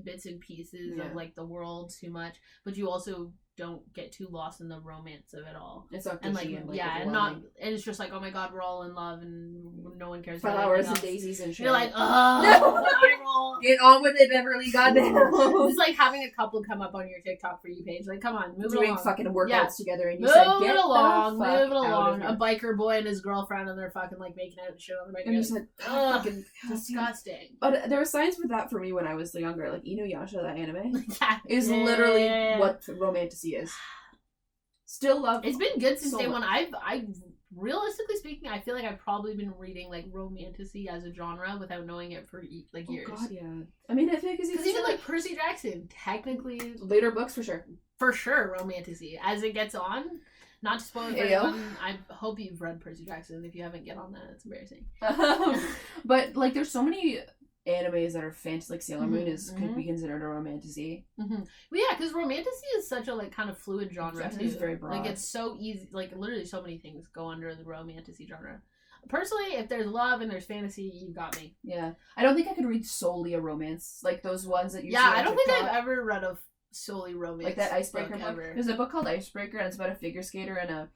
bits and pieces of, like, the world too much. But you also don't get too lost in the romance of it all.
It's not
and and it's just like, oh my god, we're all in love and no one cares about
flowers and daisies and shit.
You're like, oh,
get on with it, Beverly. Goddamn.
It's like having a couple come up on your TikTok for you page. Like, come on, move it along.
Doing fucking workouts together, and you said, get
move it along. A biker boy and his girlfriend, and they're fucking like making out and shit on the bike.
And you said, fucking
disgusting.
But there were signs for that for me when I was younger. Like Inuyasha, that anime, is literally what romantasy is. Still love.
It's been good since day one. I realistically speaking, I feel like I've probably been reading like romantasy as a genre without knowing it for like years.
Oh god, yeah. I mean, I think because
even like Percy Jackson, technically
later books for sure
romantasy as it gets on. Not to spoil it for anyone. I hope you've read Percy Jackson. If you haven't, get on that. It's embarrassing.
But like, there's so many animes that are fantasy, like Sailor Moon could be considered a romantasy.
Well, yeah, because romantasy is such a like kind of fluid genre too.
It's very broad.
Like it's so easy. Like literally, so many things go under the romantasy genre. Personally, if there's love and there's fantasy, you got me.
Yeah. I don't think I could read solely a romance. Like those ones that you see on
I don't
TikTok.
think I've ever read a solely romance.
Like that Icebreaker book.
Ever.
There's a book called Icebreaker, and it's about a figure skater and a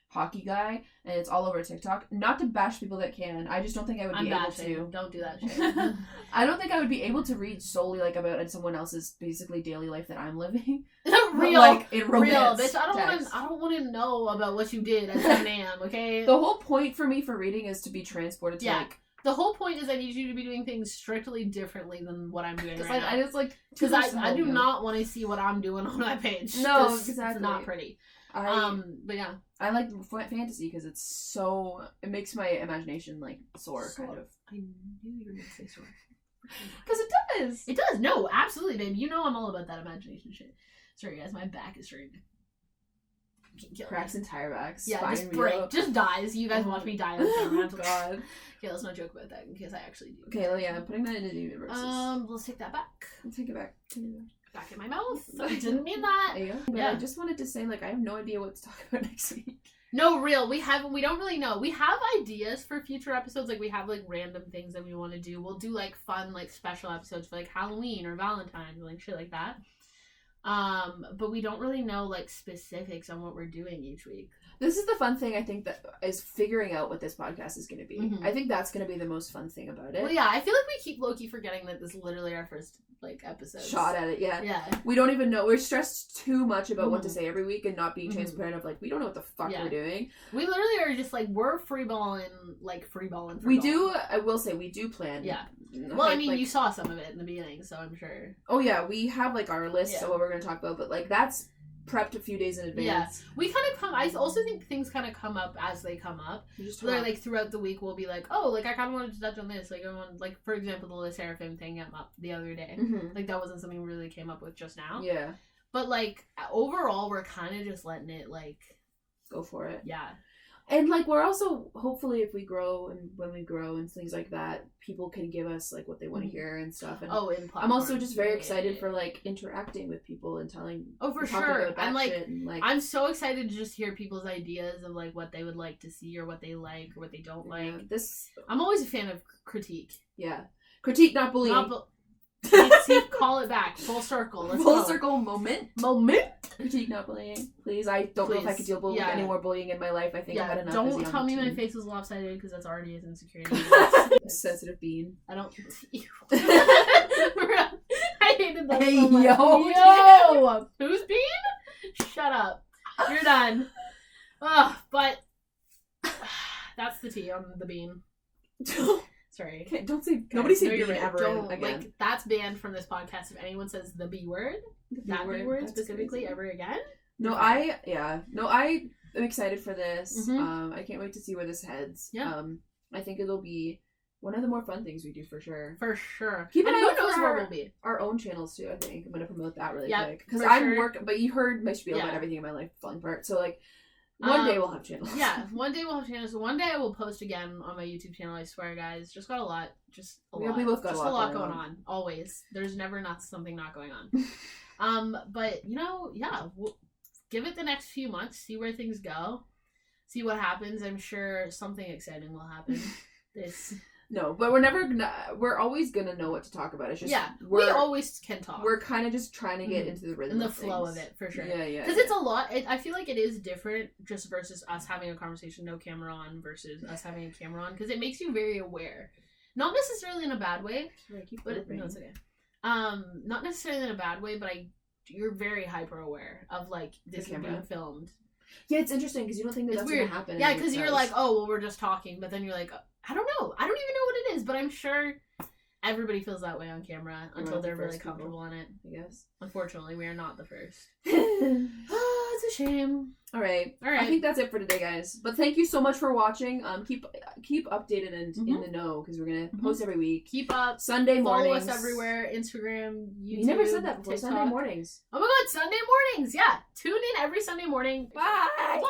hockey guy, and it's all over TikTok. Not to bash people that can. I just don't think I would be able to.
Don't do that shit.
I don't think I would be able to read solely like about someone else's basically daily life that I'm living.
Real,
like in romance.
Real, bitch. I don't want to know about what you did at 7 a.m. Okay.
The whole point for me for reading is to be transported to like.
The whole point is I need you to be doing things strictly differently than what I'm doing right now.
I just like
because I do not want to see what I'm doing on my page.
No, exactly.
It's not pretty. But yeah,
I like fantasy because it makes my imagination like soar kind of.
I knew you were gonna say soar.
Because it does.
It does. No, absolutely, babe. You know I'm all about that imagination shit. Sorry, guys, my back is hurting.
Cracks entire backs.
Yeah, just break. Just dies. You guys watch me die on camera.
Oh god.
Okay, let's not joke about that in case I actually do.
Okay, well, yeah, I'm putting that into the universe.
Let's take that back.
Take it back.
Back in my mouth. I didn't mean that.
There you go. But I just wanted to say, like, I have no idea what to talk about next week.
No, real. We don't really know. We have ideas for future episodes. Like, we have, like, random things that we want to do. We'll do, like, fun, like, special episodes for, like, Halloween or Valentine's or, like, shit like that. But we don't really know, like, specifics on what we're doing each week.
This is the fun thing, I think, that is figuring out what this podcast is going to be. Mm-hmm. I think that's going to be the most fun thing about it.
Well, yeah, I feel like we keep low-key forgetting that this is literally our first, like, episode.
Shot at it, yeah.
Yeah.
We don't even know. We're stressed too much about what to say every week and not being transparent of, like, we don't know what the fuck we're doing.
We literally are just, like, we're freeballing.
We do, I will say, we do plan.
Yeah. Well, I mean, like, you saw some of it in the beginning, so I'm sure.
Oh, yeah, we have, like, our list of what we're going to talk about, but, like, that's prepped a few days in advance.
Yeah. We kind of I also think things kind of come up as they come up. So they're, like, throughout the week, we'll be like, oh, like, I kind of wanted to touch on this. Like, I want, like, for example, the Le Seraphim thing came up the other day. Mm-hmm. Like, that wasn't something we really came up with just now.
Yeah.
But, like, overall, we're kind of just letting it, like...
Go for it.
Yeah.
And, like, we're also, hopefully, if we grow and when we grow and things like that, people can give us, like, what they want to hear and stuff. And I'm also just very excited for, like, interacting with people and telling...
Oh, for sure. And, like, I'm so excited to just hear people's ideas of, like, what they would like to see or what they like or what they don't like. I'm always a fan of critique.
Yeah. Critique, not bullying.
See, call it back. Full circle. Let's
Full
go.
circle moment. Critique, not bullying. Please, I don't know if I could deal with any more bullying in my life. I think I've had enough.
Don't tell me my face is lopsided because that's already an insecurity.
Sensitive bean.
I don't. I hated that so much.
Yo!
Who's bean? Shut up. You're done. But that's the tea on the bean. Sorry.
Okay, don't say. Nobody say bean ever again.
Like, that's banned from this podcast. If anyone says the B word, that B word specifically ever again. I am excited for this. Mm-hmm. I can't wait to see where this heads. Yeah. I think it'll be one of the more fun things we do for sure. For sure.
Keep an eye out for our own channels too. I think I'm gonna promote that really quick because but you heard my spiel about everything in my life falling apart. So like. One day we'll have channels. Yeah, one day we'll have channels. One day I will post again on my YouTube channel, I swear, guys. Just got a lot. We both got a lot going on. Always. There's never not something not going on. But, we'll give it the next few months, see where things go, see what happens. I'm sure something exciting will happen. No, but we're always gonna know what to talk about. It's just we always can talk. We're kind of just trying to get into the rhythm and the flow of it for sure. Yeah. Because it's a lot. I feel like it is different just versus us having a conversation no camera on versus us having a camera on because it makes you very aware, not necessarily in a bad way. But no, it's okay. Not necessarily in a bad way, but you're very hyper aware of like this is being filmed. Yeah, it's interesting because you don't think that's weird. Gonna happen. Yeah, because you're like, oh, well, we're just talking, but then you're like, I don't know. I don't even know what it is, but I'm sure everybody feels that way on camera until they're really comfortable in it, I guess. Unfortunately, we are not the first. It's a shame. All right. I think that's it for today, guys. But thank you so much for watching. Keep updated and in the know because we're going to post every week. Keep up. Sunday mornings. Follow us everywhere. Instagram, YouTube, you never said that before. TikTok. Sunday mornings. Oh my God, Sunday mornings. Yeah. Tune in every Sunday morning. Bye. Bye.